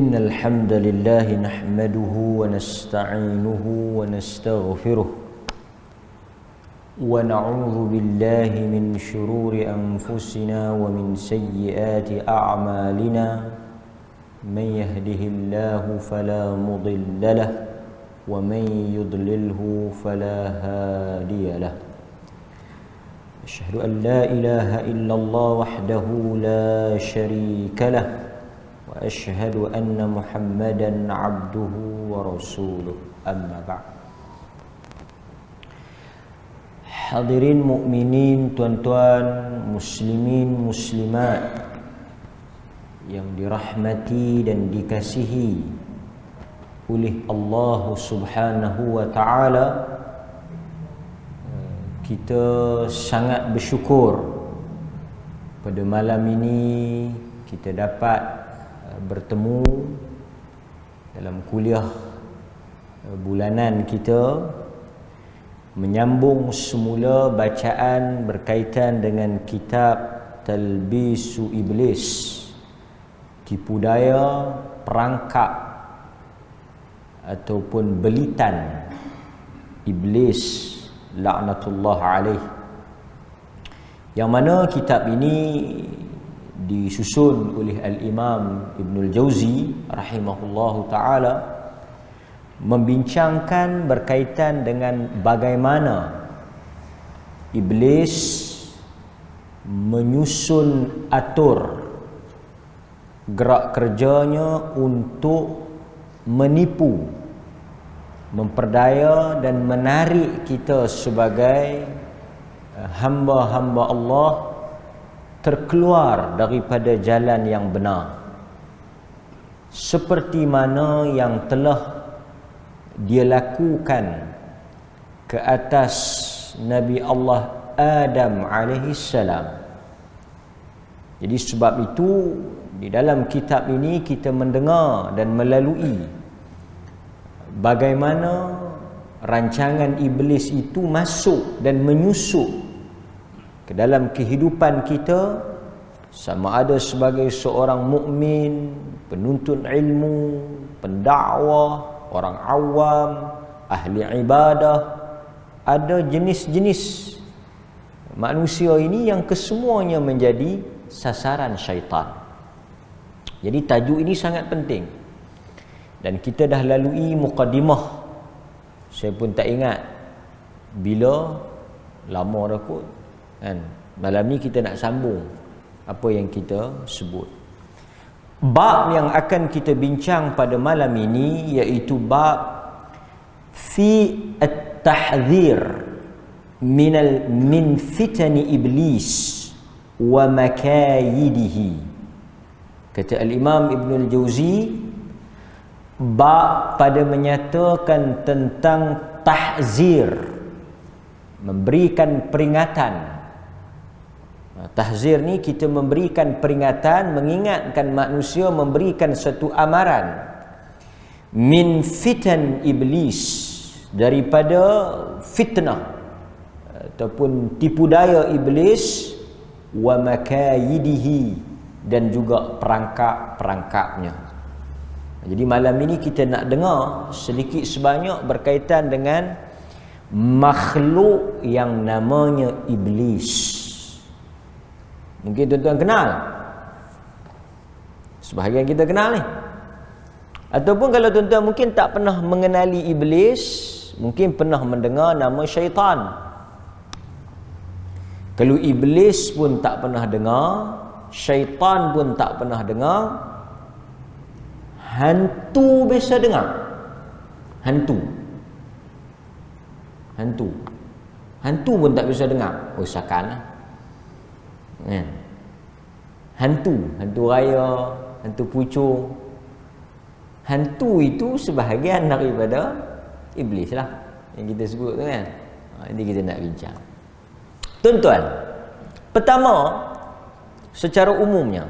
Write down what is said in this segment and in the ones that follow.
إن الحمد لله نحمده ونستعينه ونستغفره ونعوذ بالله من شرور أنفسنا ومن سيئات أعمالنا من يهده الله فلا مضل له ومن يضلله فلا هادي له أشهد أن لا إله إلا الله وحده لا شريك له وأشهد أن محمدا عبده ورسوله أما بعد. Hadirin mukminin, tuan-tuan, muslimin, muslimat yang dirahmati dan dikasihi oleh Allah Subhanahu wa taala, kita sangat bersyukur pada malam ini kita dapat bertemu dalam kuliah bulanan kita, menyambung semula bacaan berkaitan dengan kitab Talbisu Iblis, tipu daya, perangkap ataupun belitan Iblis laknatullah alaih, yang mana kitab ini disusun oleh Al-Imam Ibnul Jauzi rahimahullahu ta'ala, membincangkan berkaitan dengan bagaimana Iblis menyusun atur gerak kerjanya untuk menipu, memperdaya dan menarik kita sebagai hamba-hamba Allah terkeluar daripada jalan yang benar, seperti mana yang telah dia lakukan ke atas Nabi Allah Adam alaihi salam. Jadi sebab itu di dalam kitab ini kita mendengar dan melalui bagaimana rancangan iblis itu masuk dan menyusup ke dalam kehidupan kita, sama ada sebagai seorang mukmin, penuntut ilmu, pendakwah, orang awam, ahli ibadah. Ada jenis-jenis manusia ini yang kesemuanya menjadi sasaran syaitan. Jadi tajuk ini sangat penting, dan kita dah lalui mukadimah. Saya pun tak ingat bila, lama dah kot kan. Malam ni kita nak sambung apa yang kita sebut. Bab yang akan kita bincang pada malam ini iaitu bab fi at-tahdhir min fitani iblis wa makayidihi. Kata Al-Imam Ibnul Jauzi, bab pada menyatakan tentang tahzir, memberikan peringatan. Tahzir ni kita memberikan peringatan, mengingatkan manusia, memberikan satu amaran min fitan iblis, daripada fitnah ataupun tipu daya iblis, wa makayidihi, dan juga perangkap-perangkapnya. Jadi malam ini kita nak dengar sedikit sebanyak berkaitan dengan makhluk yang namanya iblis. Mungkin tuan-tuan kenal, sebahagian kita kenal ni. Ataupun kalau tuan-tuan mungkin tak pernah mengenali iblis, mungkin pernah mendengar nama syaitan. Kalau iblis pun tak pernah dengar, syaitan pun tak pernah dengar, hantu biasa dengar. Hantu pun tak bisa dengar. Oh, sakan lah. Hantu raya, hantu pucung. Hantu itu sebahagian daripada iblis lah yang kita sebut tu kan. Ini kita nak bincang. Tuan-tuan, pertama, secara umumnya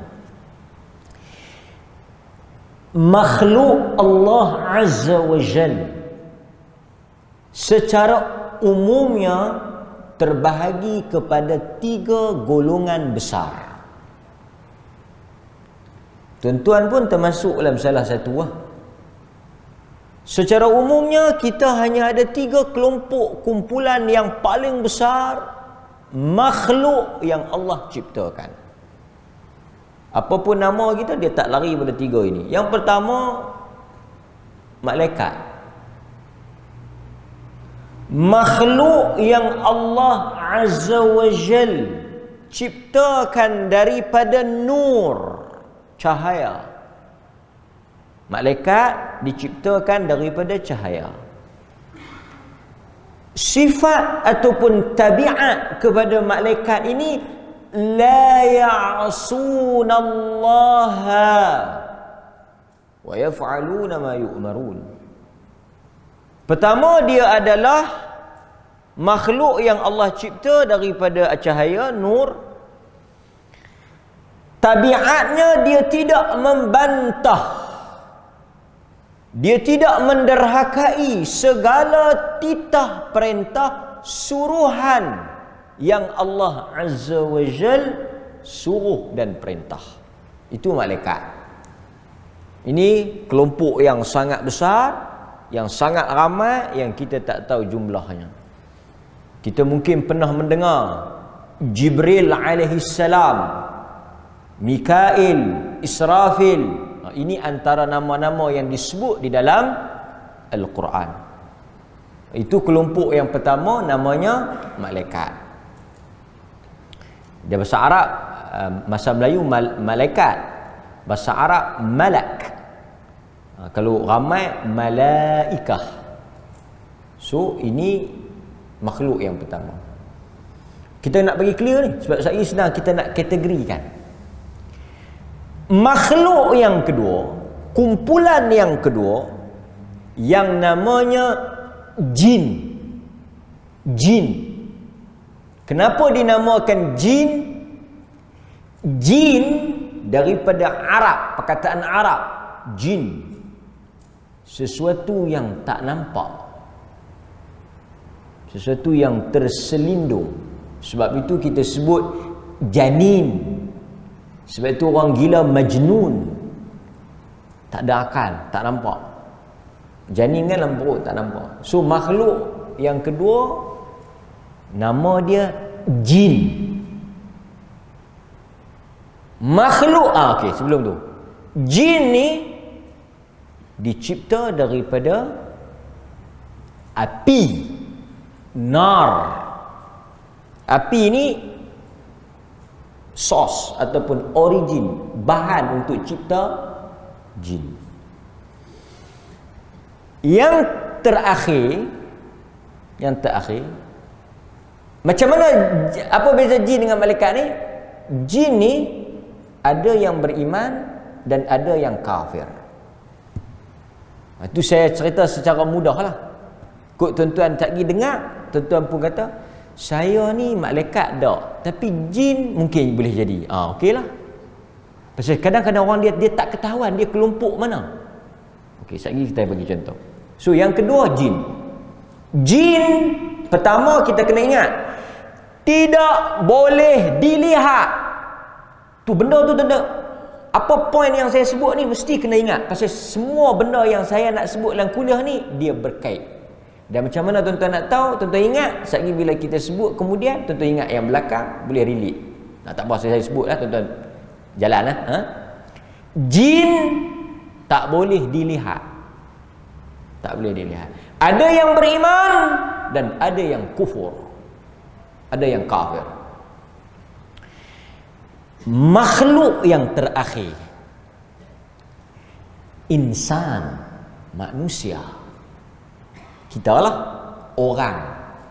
makhluk Allah Azza wa Jalla secara umumnya terbahagi kepada 3 golongan besar. Tuan-tuan pun termasuk dalam salah satu lah. Secara umumnya kita hanya ada 3 kelompok kumpulan yang paling besar makhluk yang Allah ciptakan. Apapun nama kita, dia tak lari pada 3 ini. Yang pertama, malaikat. Makhluk yang Allah Azza wa Jal ciptakan daripada nur, cahaya. Malaikat diciptakan daripada cahaya. Sifat ataupun tabiat kepada malaikat ini, la ya'sunallaha wa yaf'aluna ma yu'marun. Pertama, dia adalah makhluk yang Allah cipta daripada cahaya, nur. Tabiatnya dia tidak membantah, dia tidak menderhakai segala titah perintah suruhan yang Allah Azza wa Jal suruh dan perintah. Itu malaikat. Ini kelompok yang sangat besar, yang sangat ramai, yang kita tak tahu jumlahnya. Kita mungkin pernah mendengar Jibril alaihi salam, Mikail, Israfil. Ini antara nama-nama yang disebut di dalam Al-Quran. Itu kelompok yang pertama, namanya malaikat. Dia bahasa Arab, bahasa Melayu malaikat, bahasa Arab malak. Kalau ramai, malaikah. So ini makhluk yang pertama. Kita nak bagi clear ni, sebab saya senang kita nak kategorikan. Makhluk yang kedua, kumpulan yang kedua, yang namanya jin. Jin. Kenapa dinamakan jin? Jin daripada Arab, perkataan Arab, jin. Sesuatu yang tak nampak, sesuatu yang terselindung. Sebab itu kita sebut janin. Sebab itu orang gila majnun, tak ada akal, tak nampak. Janin kan dalam perut, tak nampak. So makhluk yang kedua, nama dia jin. Makhluk, okey, sebelum tu, jin ni dicipta daripada api, nar. Api ni source ataupun origin, bahan untuk cipta jin. Yang terakhir, macam mana, apa beza jin dengan malaikat ni? Jin ni ada yang beriman dan ada yang kafir. Itu saya cerita secara mudah lah. Kok tuan-tuan tak pergi dengar, tuan-tuan pun kata, saya ni malaikat tak, tapi jin mungkin boleh jadi. Okey lah. Pasal kadang-kadang orang dia tak ketahuan dia kelompok mana. Okey, sekejap lagi kita bagi contoh. So yang kedua, jin. Jin pertama kita kena ingat, tidak boleh dilihat. Tu benda tu tanda. Apa point yang saya sebut ni mesti kena ingat. Pasal semua benda yang saya nak sebut dalam kuliah ni, dia berkait. Dan macam mana tuan-tuan nak tahu? Tuan-tuan ingat, sekejap bila kita sebut kemudian, tuan-tuan ingat yang belakang, boleh relate. Tak apa, saya sebut lah, tuan-tuan jalan lah. Jin tak boleh dilihat. Tak boleh dilihat. Ada yang beriman dan ada yang kufur. Ada yang kafir. Makhluk yang terakhir, insan, manusia. Kita lah orang,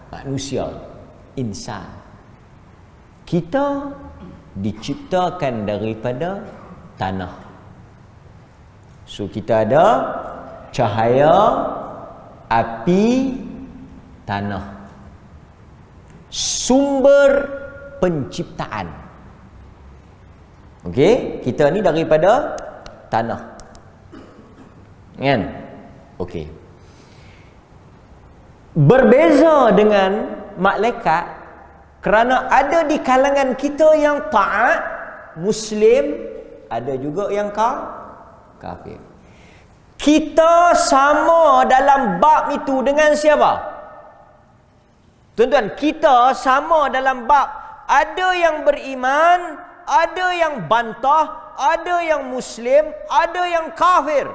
manusia, insan. Kita diciptakan daripada tanah. So kita ada cahaya, api, tanah. Sumber penciptaan. Okey, kita ni daripada tanah. Kan? Okey. Berbeza dengan malaikat kerana ada di kalangan kita yang taat, muslim, ada juga yang kafir. Kita sama dalam bab itu dengan siapa? Tuan-tuan, kita sama dalam bab. Ada yang beriman, ada yang bantah, ada yang muslim, ada yang kafir.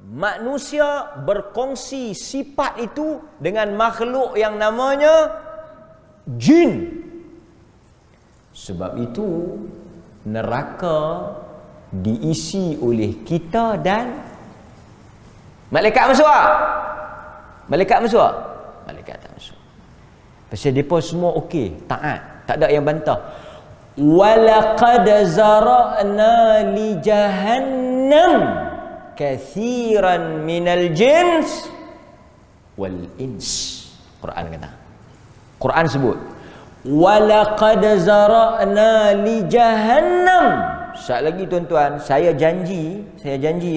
Manusia berkongsi sifat itu dengan makhluk yang namanya jin. Sebab itu neraka diisi oleh kita dan malaikat masuk tak? Malaikat masuk tak? Malaikat tak masuk. Pasal mereka semua okey, taat, tak ada yang bantah. Walaqad zara'na li jahannam kathiran minal jins wal ins. Quran kata. Quran sebut walaqad zara'na li jahannam. Sekali lagi tuan-tuan, saya janji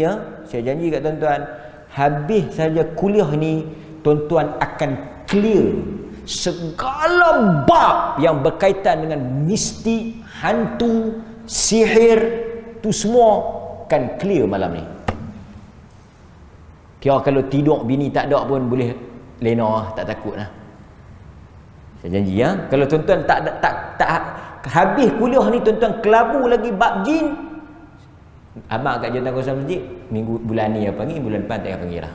ya, saya janji kat tuan-tuan, habis saja kuliah ni tuan-tuan akan clear segala bab yang berkaitan dengan mistik, hantu, sihir, tu semua akan clear malam ni. Kira kalau tidur bini tak ada pun boleh lena, tak takut lah. Saya janji ya, kalau tuan-tuan tak habis kuliah ni tuan-tuan kelabu lagi bab jin, abang kat Jabatan Kawasan Masjid minggu bulan ni apa ni, bulan depan tak payah panggil lah.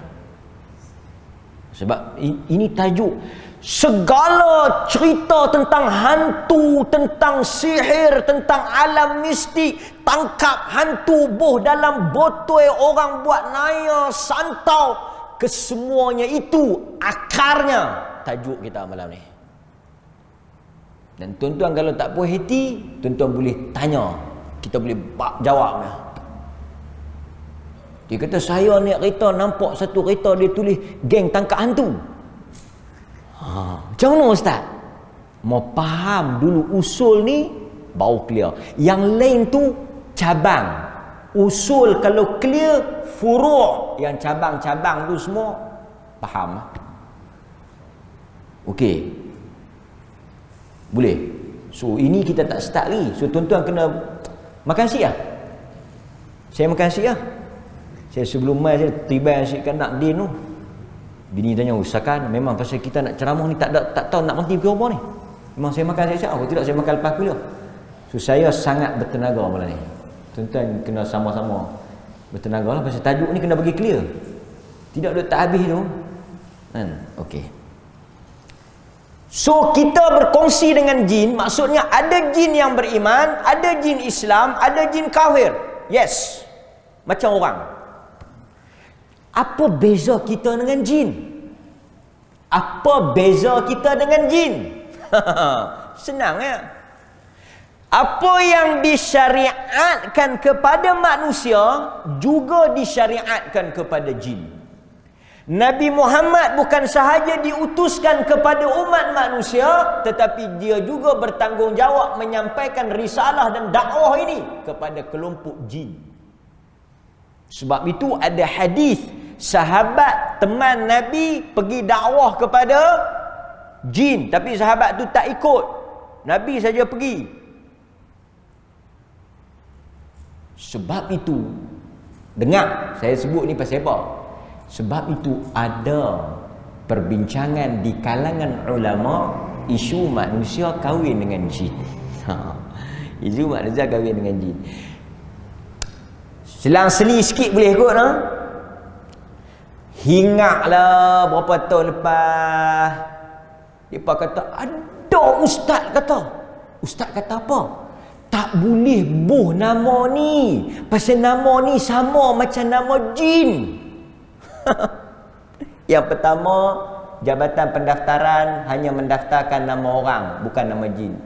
Sebab ini tajuk segala cerita tentang hantu, tentang sihir, tentang alam mistik, tangkap hantu boh dalam botol orang buat naya, santau, kesemuanya itu akarnya tajuk kita malam ni. Dan tuan-tuan kalau tak puas hati, tuan-tuan boleh tanya, kita boleh jawabnya. Dia kata saya naik kereta nampak satu kereta dia tulis geng tangkap hantu. Macam mana ustaz? Mau faham dulu usul ni baru clear. Yang lain tu cabang. Usul kalau clear, furu' yang cabang-cabang tu semua faham. Okey. Boleh. So ini kita tak start lagi. So tuan-tuan kena makan siap. Saya makan siap. Saya sebelum mai saya tiba asyikkan nak din tu. Bini tanya, "Usahakan memang pasal kita nak ceramah ni tak tahu nak berhenti ke apa ni?" Memang saya makan siap. Kalau tidak saya makan lepas kuliah. So saya sangat bertenaga malam ni. Tuan-tuan kena sama-sama bertenaga lah pasal tajuk ni kena bagi clear. Tidak duduk tak habis tu. Kan? Okey. So kita berkongsi dengan jin, maksudnya ada jin yang beriman, ada jin Islam, ada jin kafir. Yes. Macam orang. Apa beza kita dengan jin? Apa beza kita dengan jin? Senang ya. Apa yang disyariatkan kepada manusia juga disyariatkan kepada jin. Nabi Muhammad bukan sahaja diutuskan kepada umat manusia, tetapi dia juga bertanggungjawab menyampaikan risalah dan dakwah ini kepada kelompok jin. Sebab itu ada hadis sahabat teman Nabi pergi dakwah kepada jin, tapi sahabat tu tak ikut. Nabi saja pergi. Sebab itu, dengar saya sebut ni pasal apa? Sebab itu ada perbincangan di kalangan ulama isu manusia kahwin dengan jin. Isu manusia kahwin dengan jin. Selang-seli sikit boleh ikut no? Hingaklah berapa tahun lepas depa kata ada ustaz kata. Ustaz kata apa? Tak boleh buh nama ni. Pasal nama ni sama macam nama jin. Yang pertama, Jabatan Pendaftaran hanya mendaftarkan nama orang, bukan nama jin.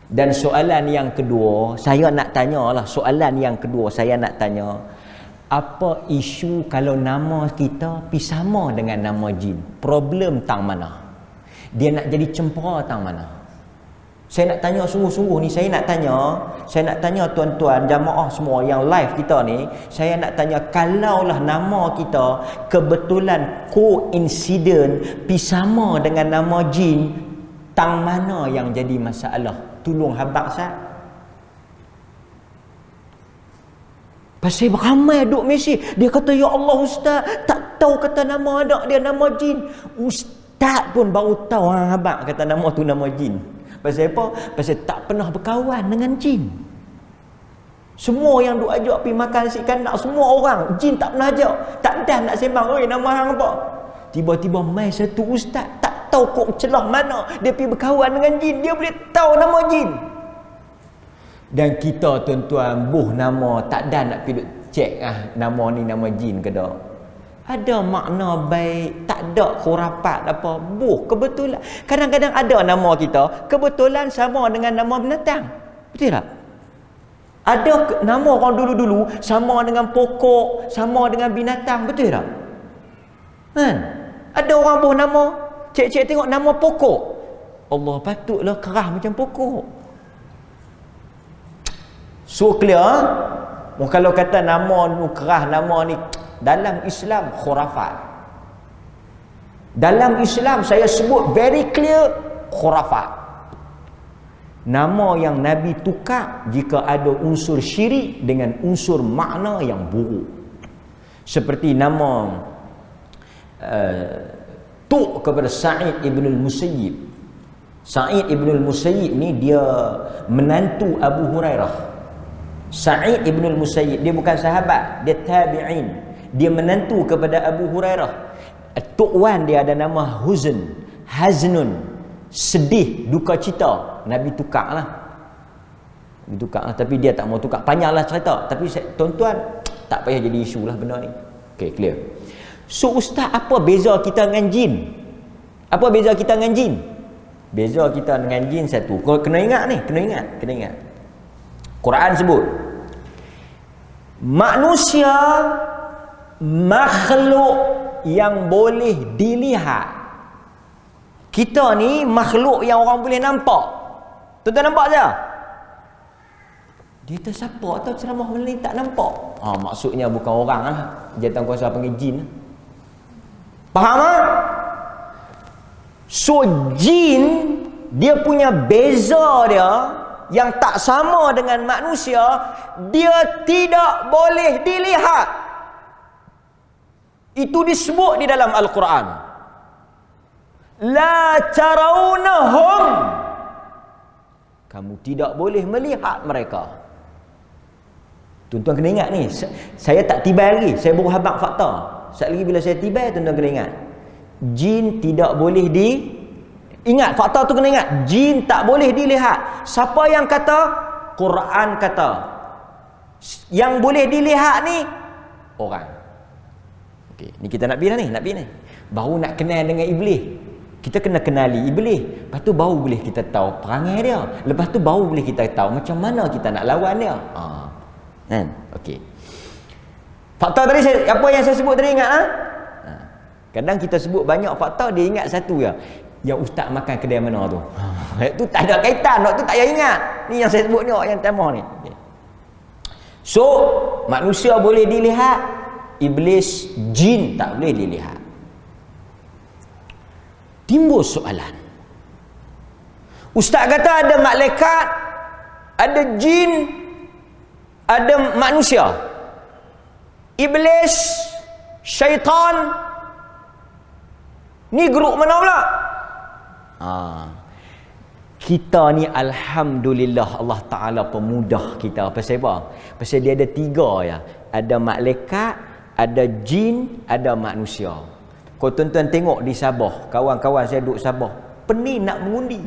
Dan soalan yang kedua, saya nak tanya, apa isu kalau nama kita pi sama dengan nama jin? Problem tang mana? Dia nak jadi cempera tang mana? Saya nak tanya sungguh-sungguh ni, saya nak tanya tuan-tuan jamaah semua yang live kita ni, saya nak tanya, kalaulah nama kita kebetulan koinsiden pi sama dengan nama jin, tang mana yang jadi masalah? Tolong habaq Ustaz. Pasal ramai duk mesej. Dia kata, ya Allah ustaz, tak tahu kata nama anak dia nama jin. Ustaz pun baru tahu abang kata nama tu nama jin. Pasal apa? Pasal tak pernah berkawan dengan jin. Semua yang duk ajak pergi makan nasi kandar, semua orang jin tak pernah ajak. Tak dah nak sembang, oi nama hang apa? Tiba-tiba mai satu ustaz tak tahu kok celah mana dia pergi berkawan dengan jin, dia boleh tahu nama jin. Dan kita tuan-tuan buh nama tak ada nak pergi cek nama ni nama jin ke tak. Ada makna baik, tak ada khurafat apa. Buh kebetulan. Kadang-kadang ada nama kita kebetulan sama dengan nama binatang. Betul tak? Ada nama orang dulu-dulu sama dengan pokok, sama dengan binatang. Betul tak? Kan? Ada orang buh nama, cek-cek tengok nama pokok. Allah, patutlah kerah macam pokok. So clear. Kalau kata nama nu kerah, nama ni dalam Islam khurafat. Dalam Islam saya sebut very clear khurafat. Nama yang Nabi tukar jika ada unsur syirik dengan unsur makna yang buruk. Seperti nama Tuk kepada Sa'id ibn al-Musayyib. Sa'id ibn al-Musayyib ni dia menantu Abu Hurairah. Sa'id ibn al-Musayyib, dia bukan sahabat, dia tabi'in. Dia menantu kepada Abu Hurairah. Tok Wan dia ada nama Haznun, sedih, duka cita. Nabi tukar lah. Nabi tukar lah. Tapi dia tak mau tukar. Panjanglah cerita. Tapi tuan-tuan, tak payah jadi isu lah benda ni. Okay, clear. So ustaz, apa beza kita dengan jin? Apa beza kita dengan jin? Beza kita dengan jin satu. Kau kena ingat ni, kena ingat. Quran sebut manusia makhluk yang boleh dilihat. Kita ni makhluk yang orang boleh nampak. Tuan-tuan nampak je? Dia tersiapa atau ceramah ni tak nampak? Maksudnya bukan orang lah. Jatuh kuasa panggil jin. Faham tak? So jin dia punya beza dia yang tak sama dengan manusia, dia tidak boleh dilihat. Itu disebut di dalam Al-Quran. La tarawnahum. Kamu tidak boleh melihat mereka. Tuan-tuan kena ingat ni, saya tak tibai lagi, saya baru habaq fakta. Sekali lagi bila saya tibai, tuan-tuan kena ingat. Jin tidak boleh ingat, fakta tu kena ingat. Jin tak boleh dilihat. Siapa yang kata? Quran kata. Yang boleh dilihat ni orang. Okey, ni kita nak pergi dah ni, Baru nak kenal dengan iblis. Kita kena kenali iblis. Lepas tu baru boleh kita tahu perangai dia. Lepas tu baru boleh kita tahu macam mana kita nak lawan dia. Kan? Okey. Fakta tadi apa yang saya sebut tadi ingat Kadang kita sebut banyak fakta, dia ingat satu je. Yang ustaz makan kedai mana tu? Itu tak ada kaitan, tu tak payah ingat. Ni yang saya sebut ni, yang tema ni. Okay. So, manusia boleh dilihat, iblis, jin tak boleh dilihat. Timbul soalan. Ustaz kata ada malaikat, ada jin, ada manusia. Iblis, syaitan, ni grup mana pula? Kita ni alhamdulillah Allah Ta'ala pemudah kita. Pasal apa? Pasal dia ada 3 ya. Ada malaikat, ada jin, ada manusia. Kau tuan-tuan tengok di Sabah, kawan-kawan saya duduk Sabah, pening nak mengundi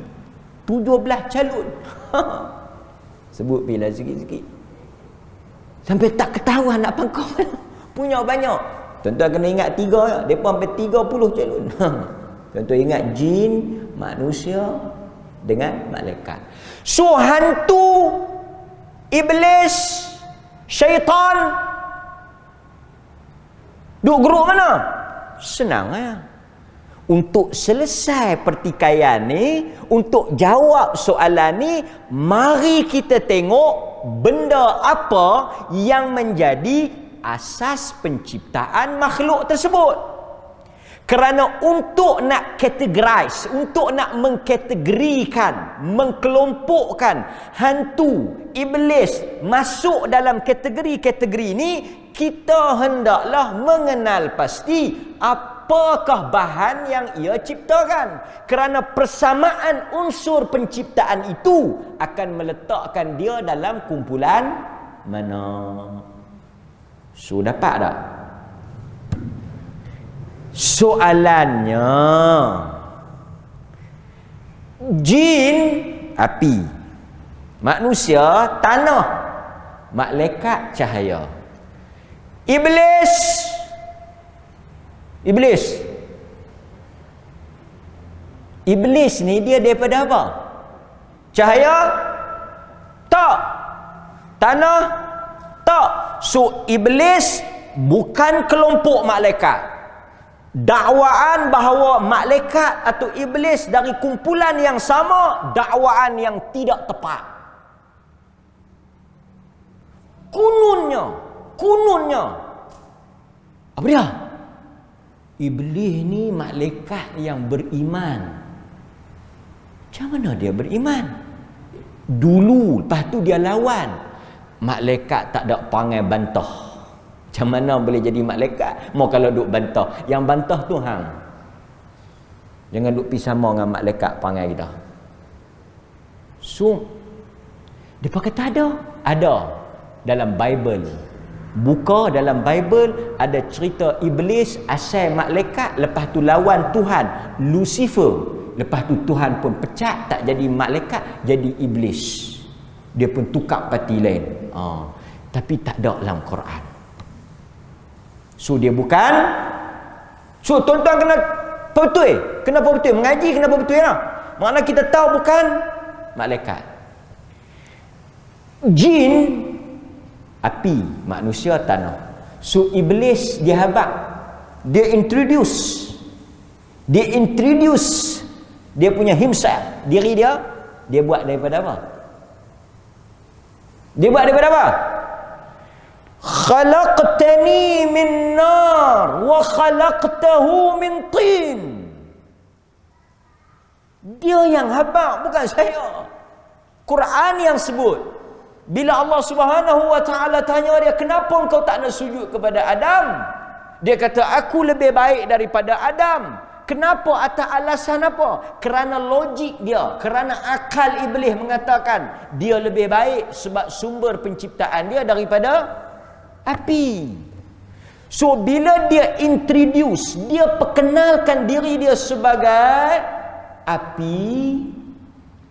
17 calon. Sebut bila sikit-sikit sampai tak ketahuan nak pangkau mana. Punya banyak. Tuan-tuan kena ingat 3 ya. Depa sampai 30 calon. Tuan-tuan ingat jin, manusia dengan malaikat. So hantu, iblis, syaitan duk grup mana? Senang ya. Untuk selesai pertikaian ni, untuk jawab soalan ni, mari kita tengok benda apa yang menjadi asas penciptaan makhluk tersebut. Kerana untuk nak categorize, untuk nak mengkategorikan, mengkelompokkan hantu, iblis masuk dalam kategori-kategori ini, kita hendaklah mengenal pasti apakah bahan yang ia ciptakan. Kerana persamaan unsur penciptaan itu akan meletakkan dia dalam kumpulan mana. So, dapat tak? Soalannya, jin api, manusia tanah, malaikat cahaya, iblis ni dia daripada apa? Cahaya? Tak. Tanah? Tak. So iblis bukan kelompok malaikat. Dakwaan bahawa malaikat atau iblis dari kumpulan yang sama, dakwaan yang tidak tepat. Kununnya apa dia? Iblis ni malaikat yang beriman. Macam mana dia beriman? Dulu, lepas tu dia lawan. Malaikat tak ada panggil bantah. Macam mana boleh jadi malaikat? Mau kalau duk bantah. Yang bantah tu hang. Jangan duk pi sama dengan malaikat panggil kita. So, dia kata ada. Ada. Dalam Bible. Buka dalam Bible ada cerita iblis asal malaikat, lepas tu lawan Tuhan, Lucifer. Lepas tu Tuhan pun pecat, tak jadi malaikat, jadi iblis. Dia pun tukar parti lain. Tapi tak ada dalam Quran. So dia bukan. So tuan-tuan kena betul. Kenapa betul? Mengaji kenapa betul lah? Makna kita tahu bukan malaikat. Jin api, manusia tanah. So iblis dia habaq. Dia introduce dia punya himself, diri dia buat daripada apa? Dia buat daripada apa? Khalaqtani min nar wa khalaqtahu min tin. Dia yang habaq, bukan saya. Quran yang sebut. Bila Allah Subhanahu wa taala tanya dia, kenapa engkau tak nak sujud kepada Adam? Dia kata, aku lebih baik daripada Adam. Kenapa? Atas alasan apa? Kerana logik dia, kerana akal iblis mengatakan dia lebih baik sebab sumber penciptaan dia daripada api. So bila dia introduce, dia perkenalkan diri dia sebagai api,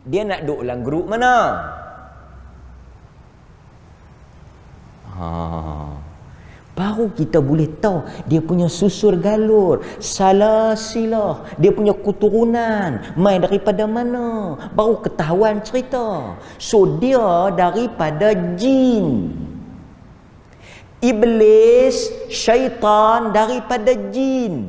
dia nak duduk dalam grup mana? Baru kita boleh tahu dia punya susur galur, salasilah, dia punya keturunan mai daripada mana, baru ketahuan cerita. So dia daripada jin. Iblis, syaitan daripada jin.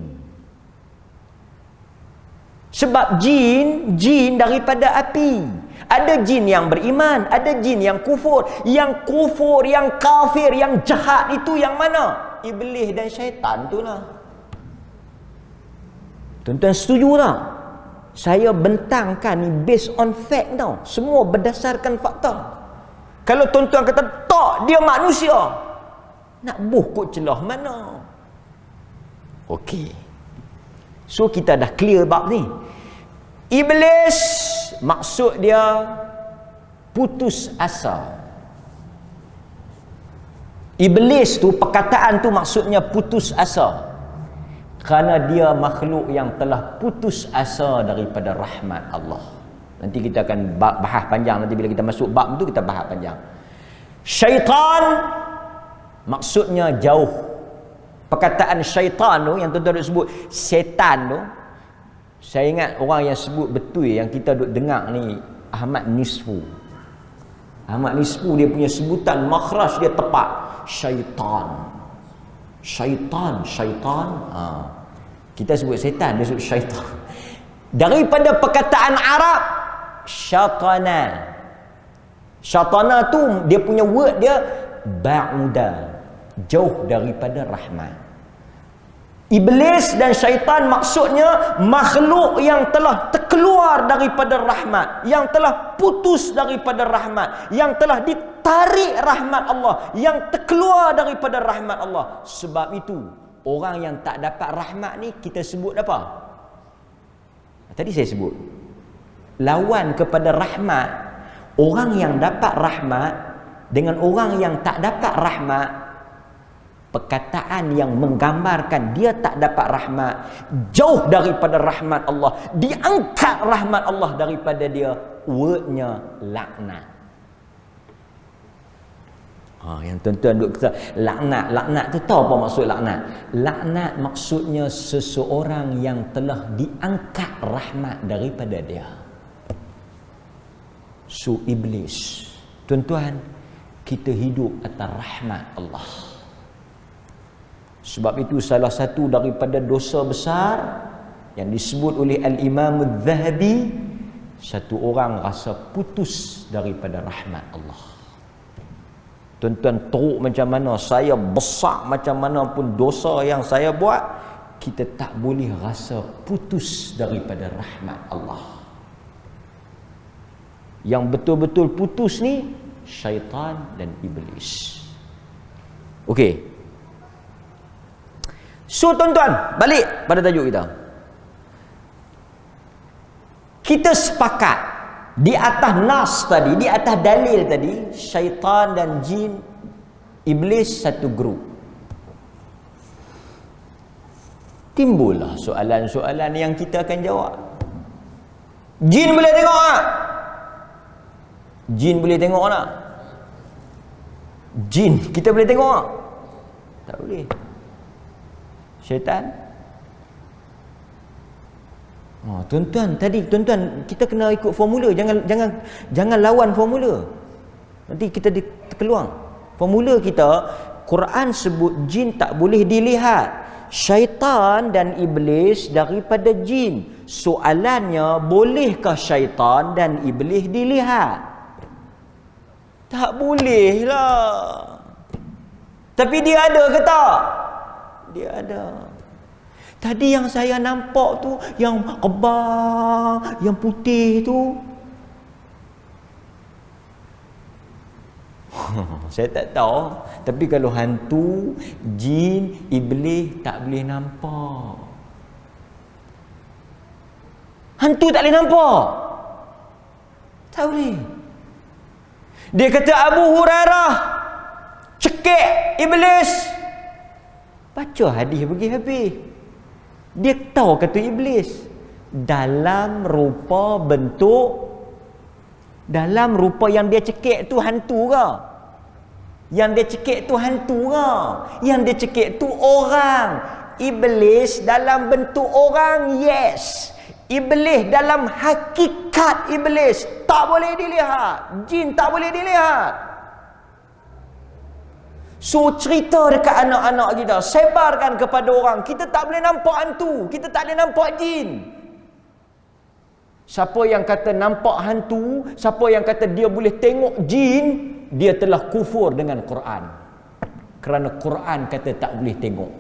Sebab jin daripada api. Ada jin yang beriman, ada jin yang kufur. Yang kufur, yang kafir, yang jahat itu yang mana? Iblis dan syaitan itulah. Tuan-tuan setuju tak? Saya bentangkan ni based on fact tau. Semua berdasarkan fakta. Kalau tuan-tuan kata tak, dia manusia, nak buh celah mana? Okey. So kita dah clear bab ni. Iblis maksud dia putus asa. Iblis tu, perkataan tu maksudnya putus asa. Kerana dia makhluk yang telah putus asa daripada rahmat Allah. Nanti kita akan bahas panjang, nanti bila kita masuk bab tu kita bahas panjang. Syaitan maksudnya jauh. Perkataan syaitan tu yang tuan-tuan sebut setan tu, saya ingat orang yang sebut betul yang kita duk dengar ni, Ahmad Nisfu. Ahmad Nisfu dia punya sebutan makhraj dia tepat. Syaitan. Kita sebut setan, dia sebut syaitan. Daripada perkataan Arab syatana. Syatana tu dia punya word dia ba'uda, jauh daripada rahmat. Iblis dan syaitan maksudnya makhluk yang telah terkeluar daripada rahmat, yang telah putus daripada rahmat, yang telah ditarik rahmat Allah, yang terkeluar daripada rahmat Allah. Sebab itu orang yang tak dapat rahmat ni kita sebut apa? Tadi saya sebut lawan kepada rahmat. Orang yang dapat rahmat dengan orang yang tak dapat rahmat, perkataan yang menggambarkan dia tak dapat rahmat, jauh daripada rahmat Allah, diangkat rahmat Allah daripada dia, wordnya laknat. Yang tuan-tuan duk kata laknat tu tahu apa maksud laknat? Laknat maksudnya seseorang yang telah diangkat rahmat daripada dia. So iblis, tuan-tuan, kita hidup atas rahmat Allah. Sebab itu salah satu daripada dosa besar yang disebut oleh Al-Imam Al-Zahabi, satu orang rasa putus daripada rahmat Allah. Tuan-tuan, teruk macam mana, saya besar macam mana pun dosa yang saya buat, kita tak boleh rasa putus daripada rahmat Allah. Yang betul-betul putus ni syaitan dan iblis. Okey. So tuan-tuan, balik pada tajuk kita. Kita sepakat di atas nas tadi, di atas dalil tadi, syaitan dan jin, iblis satu grup. Timbullah soalan-soalan yang kita akan jawab. Jin boleh tengok tak? Jin boleh tengok tak? Jin kita boleh tengok tak? Tak boleh. Syaitan? Tuan-tuan, tadi tuan-tuan kita kena ikut formula, jangan lawan formula. Nanti kita terkeluar. Formula kita, Quran sebut jin tak boleh dilihat. Syaitan dan iblis daripada jin. Soalannya, bolehkah syaitan dan iblis dilihat? Tak boleh lah. Tapi dia ada ke tak? Dia ada. Tadi yang saya nampak tu, yang kebal, yang putih tu, saya tak tahu. Tapi kalau hantu, jin, iblis tak boleh nampak. Hantu tak boleh nampak. Tak boleh. Dia kata Abu Hurairah cekik iblis. Baca hadis pergi habis. Dia tahu kata iblis dalam rupa bentuk, dalam rupa yang dia cekik tu hantu ke? Yang dia cekik tu hantu ke? Yang dia cekik tu orang. Iblis dalam bentuk orang, yes. Iblis dalam hakikat iblis tak boleh dilihat. Jin tak boleh dilihat. So cerita dekat anak-anak kita, sebarkan kepada orang, kita tak boleh nampak hantu, kita tak boleh nampak jin. Siapa yang kata nampak hantu, siapa yang kata dia boleh tengok jin, dia telah kufur dengan Quran. Kerana Quran kata tak boleh tengok.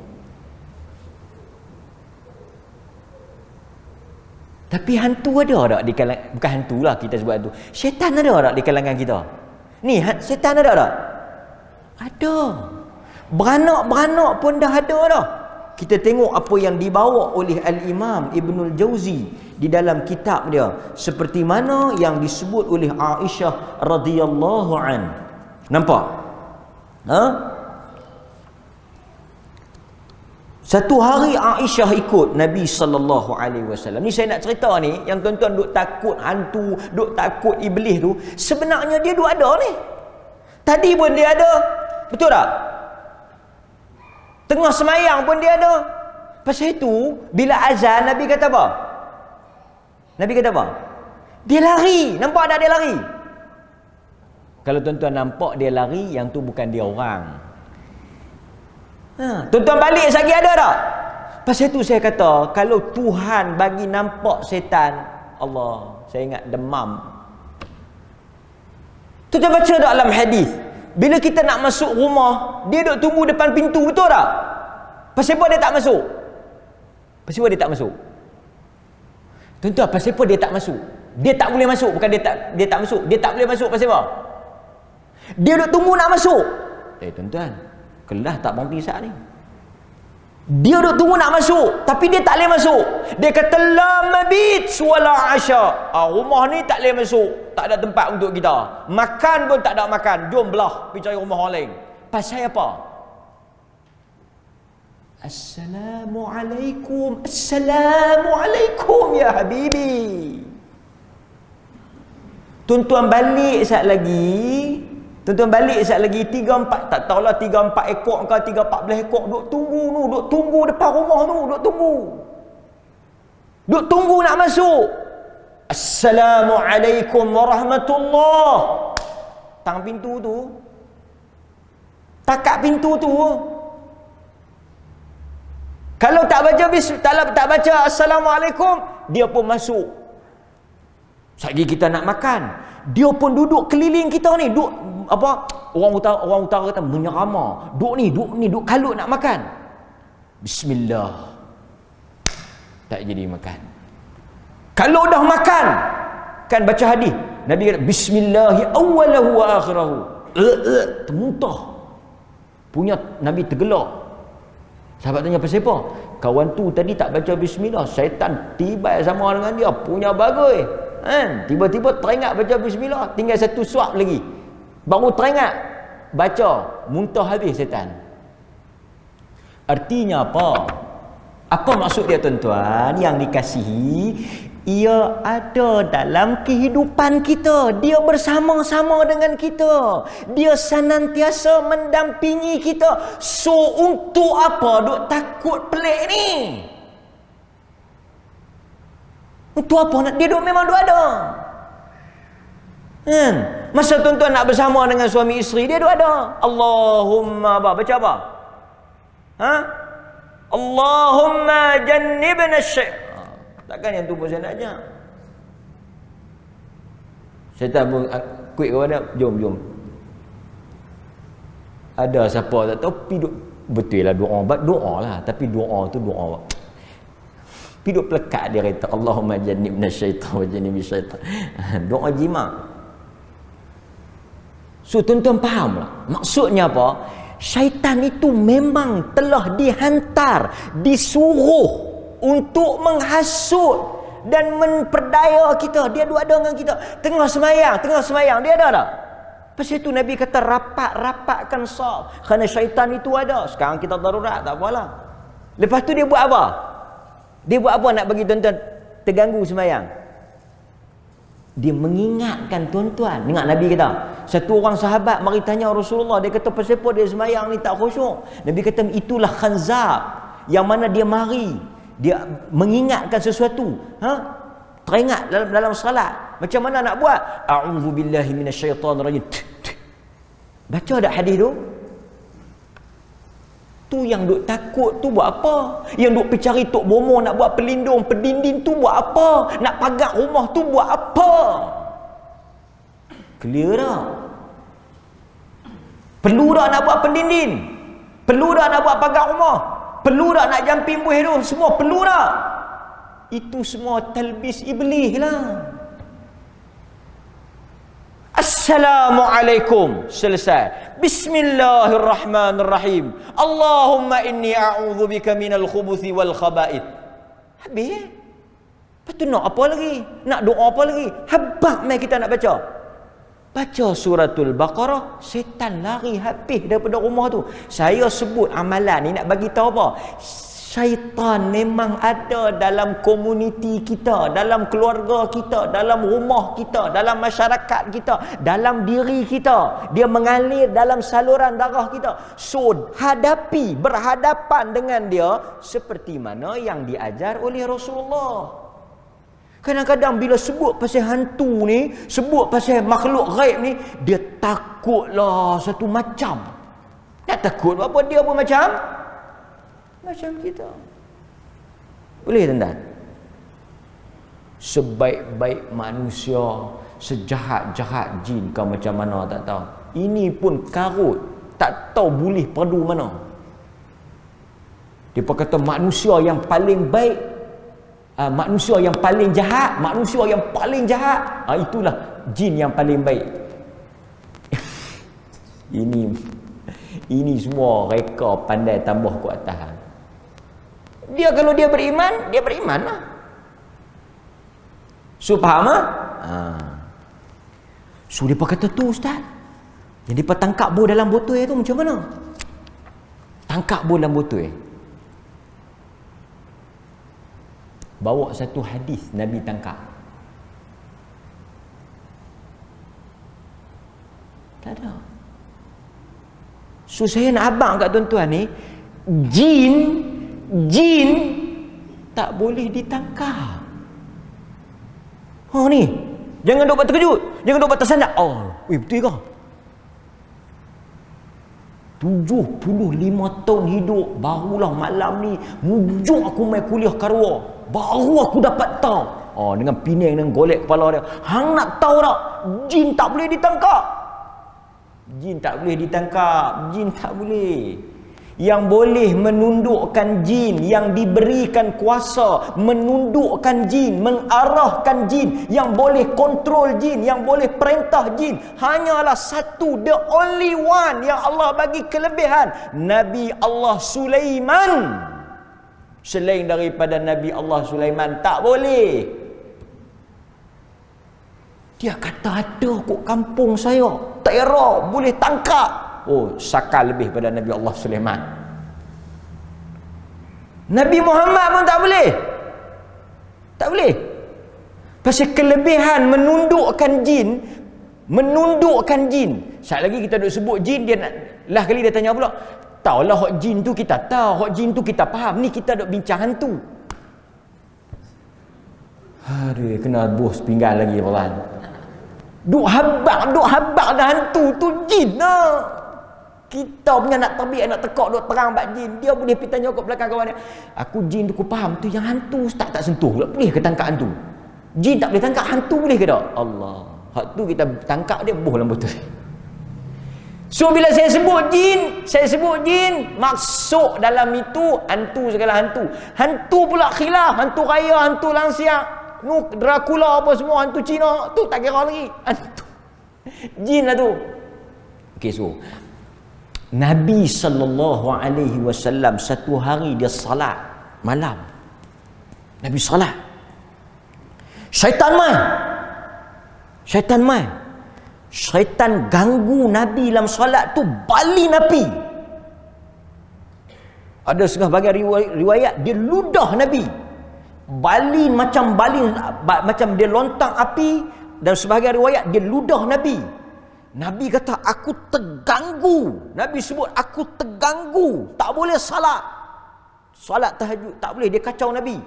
Tapi hantu ada tak di kalangan, bukan hantu lah kita sebut hantu, syaitan ada tak di kalangan kita? Ni syaitan ada tak? Ada. Beranak-beranak pun dah ada dah. Kita tengok apa yang dibawa oleh Al-Imam Ibnul Jauzi di dalam kitab dia, seperti mana yang disebut oleh Aisyah radhiyallahu an. Nampak? Satu hari Aisyah ikut Nabi sallallahu alaihi wasallam. Ni saya nak cerita ni, yang tuan-tuan duk takut hantu, duk takut iblis tu, sebenarnya dia duk ada ni. Tadi pun dia ada. Betul tak? Tengah semayang pun dia ada. Pasal itu, bila azan, Nabi kata apa? Nabi kata apa? Dia lari. Nampak tak dia lari? Kalau tuan-tuan nampak dia lari, yang tu bukan dia orang. Tuan-tuan balik lagi ada tak? Pasal itu saya kata, kalau Tuhan bagi nampak setan, Allah, saya ingat demam. Tuan-tuan baca dalam hadis, bila kita nak masuk rumah, dia duduk tunggu depan pintu, betul tak? Pasal apa dia tak masuk? Pasal apa dia tak masuk? Tuan-tuan, pasal apa dia tak masuk? Dia tak boleh masuk, bukan dia tak masuk. Dia tak boleh masuk pasal apa? Dia duk tunggu nak masuk. Tuan-tuan, kelas tak berhenti saat ni. Dia duk tunggu nak masuk, tapi dia tak boleh masuk. Dia kata la mabit wala asya. Rumah ni tak boleh masuk, tak ada tempat untuk kita. Makan pun tak ada makan. Jom belah pergi cari rumah orang lain. Pasal apa? Assalamualaikum. Assalamualaikum ya habibi. Tuan-tuan balik sat lagi. Tuan-tuan balik sat lagi 3-4, tak tahulah 3-4 ekor ke 3-14 ekor duk tunggu tu, duk tunggu depan rumah tu, duk tunggu. Duk tunggu nak masuk. Assalamualaikum warahmatullahi. Tang pintu tu. Takat pintu tu. Kalau tak baca assalamualaikum, dia pun masuk. Sekali kita nak makan, dia pun duduk keliling kita ni, duduk apa? Orang utara kata menyerama. Duduk kalut nak makan. Bismillah. Tak jadi makan. Kalau dah makan, kan baca hadis. Nabi kata bismillahi awwalahu wa akhirahu. Termuntah. Punya Nabi tergelak. Sahabat tanya pasal apa? Kawan tu tadi tak baca bismillah, syaitan tiba sama dengan dia, punya bagai. Tiba-tiba teringat baca bismillah, tinggal satu suap lagi. Baru teringat baca, muntah habis syaitan. Artinya apa? Apa maksud dia tuan-tuan yang dikasihi? Ia ada dalam kehidupan kita. Dia bersama-sama dengan kita. Dia senantiasa mendampingi kita. So, untuk apa duk takut pelik ni? Untuk apa? Dia duk memang duk ada. Masa tuan-tuan nak bersama dengan suami isteri, dia duk ada. Allahumma apa? Baca apa? Allahumma jannibna syaitan. Takkan yang tu pun saya nak ajak. Syaitan pun kuit kepada, jom. Ada siapa tak tahu, pergi duk, betul lah doa lah, tapi doa tu doa. Pergi duk pelekat dia kata, Allahumma jannibna syaitan wa jannibi syaitan. Doa jima. So tuan-tuan faham lah. Maksudnya apa? Syaitan itu memang telah dihantar, disuruh untuk menghasut dan memperdaya kita. Dia duk ada dengan kita. Tengah semayang dia ada tak? Pasal itu Nabi kata rapatkan saf. Kerana syaitan itu ada. Sekarang kita darurat, tak apalah. Lepas tu dia buat apa? Dia buat apa nak bagi tuan-tuan terganggu semayang? Dia mengingatkan tuan-tuan. Ingat Nabi kata, satu orang sahabat mari tanya Rasulullah, dia kata pasal apa dia semayang ni tak khusyuk? Nabi kata itulah khanzab, yang mana dia mari, dia mengingatkan sesuatu, teringat dalam salat. Macam mana nak buat? A'udzubillahi minasyaitonirrajim. Baca dak hadis tu? Tu yang duk takut tu buat apa? Yang duk pergi cari tok bomo nak buat pelindung, pendinding tu buat apa? Nak pagar rumah tu buat apa? Clear tak? Perlu tak nak buat pendinding? Perlu tak nak buat pagar rumah? Perlu tak nak jamping buih tu? Semua perlu tak? Itu semua talbis iblis lah. Assalamualaikum. Selesai. Bismillahirrahmanirrahim. Allahumma inni a'udzubika minal khubuthi wal khaba'ith. Habis. Lepas tu nak apa lagi? Nak doa apa lagi? Habaq mai kita nak baca. Baca suratul Baqarah, setan lari habis daripada rumah tu. Saya sebut amalan ni nak bagi tahu apa? Syaitan memang ada dalam komuniti kita, dalam keluarga kita, dalam rumah kita, dalam masyarakat kita, dalam diri kita. Dia mengalir dalam saluran darah kita. So, berhadapan dengan dia seperti mana yang diajar oleh Rasulullah. Kadang-kadang bila sebut pasal hantu ni, sebut pasal makhluk ghaib ni, dia takutlah satu macam. Tak takut apa, dia pun macam kita. Boleh tuan-tuan? Sebaik-baik manusia, sejahat-jahat jin kau macam mana tak tahu. Ini pun karut, tak tahu boleh perdu mana. Depa kata manusia yang paling baik, manusia yang paling jahat, manusia yang paling jahat, itulah jin yang paling baik. Ini semua reka pandai tambah ke atas. Dia kalau dia beriman lah. So faham ah? So depa kata tu ustaz, yang depa tangkap buah dalam botol tu macam mana? Tangkap buah dalam botol. Bawa satu hadis Nabi tangkap. Tak ada. So saya nak abang kat tuan-tuan ni, jin tak boleh ditangkap. Ni, jangan duk buat terkejut, jangan duk buat tersandak. Betul ke? 75 tahun hidup, barulah malam ni mujuk aku main kuliah karua, baru aku dapat tahu. Dengan pining, dengan golek kepala dia, hang nak tahu tak, jin tak boleh ditangkap. Jin tak boleh ditangkap, jin tak boleh. Yang boleh menundukkan jin, yang diberikan kuasa menundukkan jin, mengarahkan jin, yang boleh kontrol jin, yang boleh perintah jin, hanyalah satu, the only one yang Allah bagi kelebihan, Nabi Allah Sulaiman. Selain daripada Nabi Allah Sulaiman tak boleh. Dia kata ada kat kampung saya, daerah boleh tangkap. Sakal lebih pada Nabi Allah Sulaiman. Nabi Muhammad pun tak boleh. Tak boleh. Pasal kelebihan menundukkan jin. Menundukkan jin. Sekali lagi kita duk sebut jin, dia nak lah kali dia tanya pula. Taulah hak jin tu kita tahu, hak jin tu kita faham. Ni kita duk bincang hantu. Aduh, kena bos pinggan lagi pelan. Duk habak dah hantu tu jin lah. Kita punya nak terbik, nak tekak, duk terang bak jin. Dia boleh pergi tanya kat belakang kawan dia. Aku jin tu aku faham, tu yang hantu ustaz tak sentuh. Boleh ke tangkap hantu? Jin tak boleh tangkap, hantu boleh ke tak? Allah. Hak tu kita tangkap dia boh dalam botol. So bila saya sebut jin, maksud dalam itu hantu segala hantu. Hantu pula khilaf, hantu raya, hantu langsiak, Dracula apa semua, hantu Cina, tu tak kira lagi. Hantu jin lah tu. Okey, so Nabi SAW satu hari dia salat malam. Nabi salat. Syaitan mai. Syaitan ganggu Nabi dalam salat tu, balin api. Ada setengah bagian riwayat dia ludah Nabi. Balin macam dia lontang api, dan sebahagian riwayat dia ludah Nabi. Nabi kata aku terganggu. Nabi sebut aku terganggu, tak boleh salat. Salat tahajud tak boleh, dia kacau Nabi.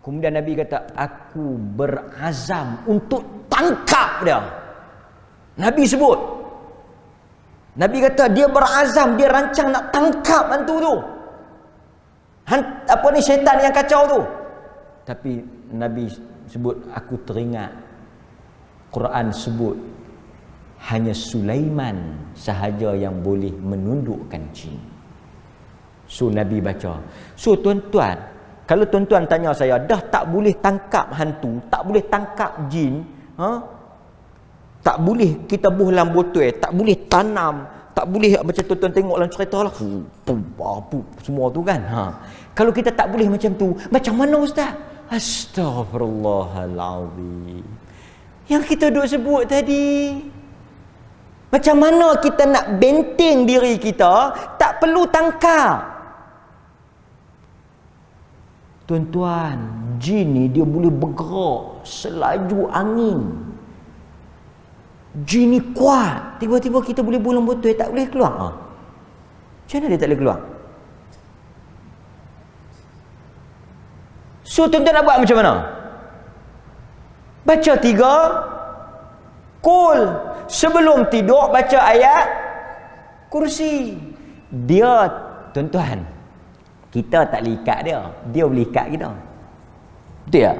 Kemudian Nabi kata aku berazam untuk tangkap dia. Nabi sebut, Nabi kata dia berazam, dia rancang nak tangkap hantu tu. Syaitan yang kacau tu. Tapi Nabi sebut aku teringat Quran sebut hanya Sulaiman sahaja yang boleh menundukkan jin. So Nabi baca. So tuan-tuan, kalau tuan-tuan tanya saya, dah tak boleh tangkap hantu, tak boleh tangkap jin, tak boleh kita buh dalam botol, tak boleh tanam, tak boleh macam tuan-tuan tengok dalam cerita lah, semua tu kan. Kalau kita tak boleh macam tu, macam mana ustaz? Astaghfirullahalazim. Yang kita duk sebut tadi. Macam mana kita nak benteng diri kita, tak perlu tangkap. Tuan-tuan, jin ni dia boleh bergerak selaju angin. Jin ni kuat. Tiba-tiba kita boleh bulang botol, tak boleh keluar. Macam mana dia tak boleh keluar? So tuan-tuan nak buat macam mana? Baca 3 Qul. Sebelum tidur baca ayat kursi. Dia tuan-tuan, kita tak boleh ikat dia, dia boleh ikat kita. Betul tak?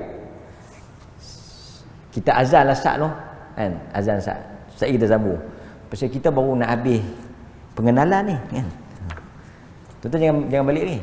Kita azan lah sat tu kan, azan sat kita sambung. Pasal kita baru nak habis pengenalan ni kan. Tuan-tuan jangan balik ni.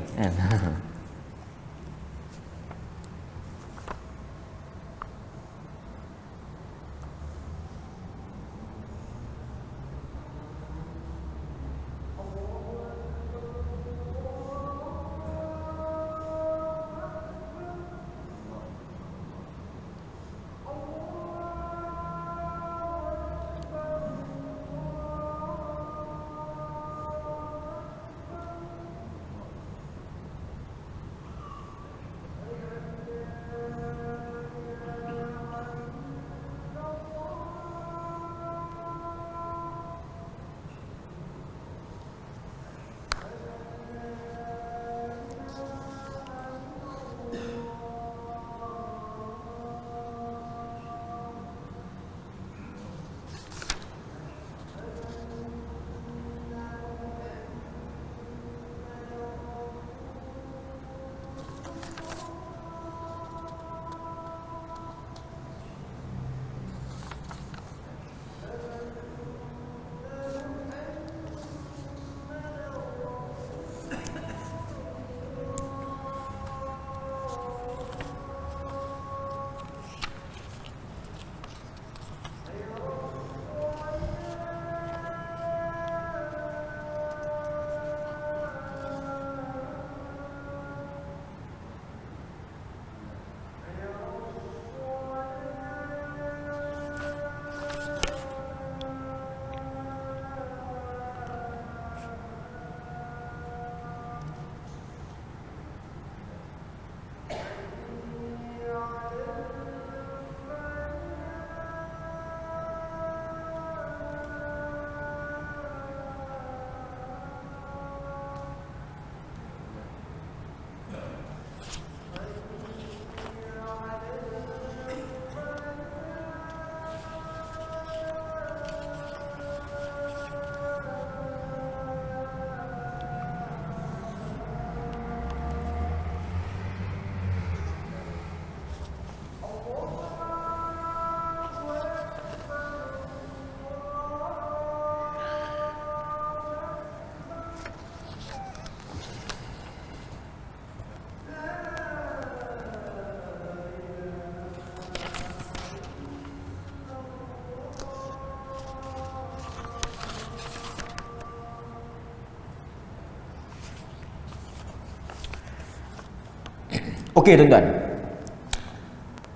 Okey tuan-tuan.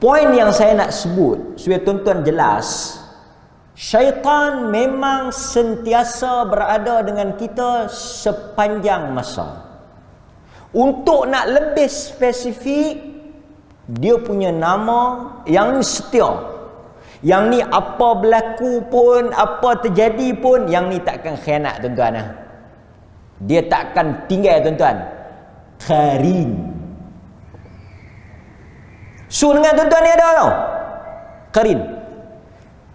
Poin yang saya nak sebut supaya tuan-tuan jelas, syaitan memang sentiasa berada dengan kita sepanjang masa. Untuk nak lebih spesifik, dia punya nama yang setia. Yang ni apa berlaku pun, apa terjadi pun, yang ni takkan khianat tuan-tuan. Dia takkan tinggal tuan-tuan. Qarin. So dengan tuan-tuan ni ada tau, qarin.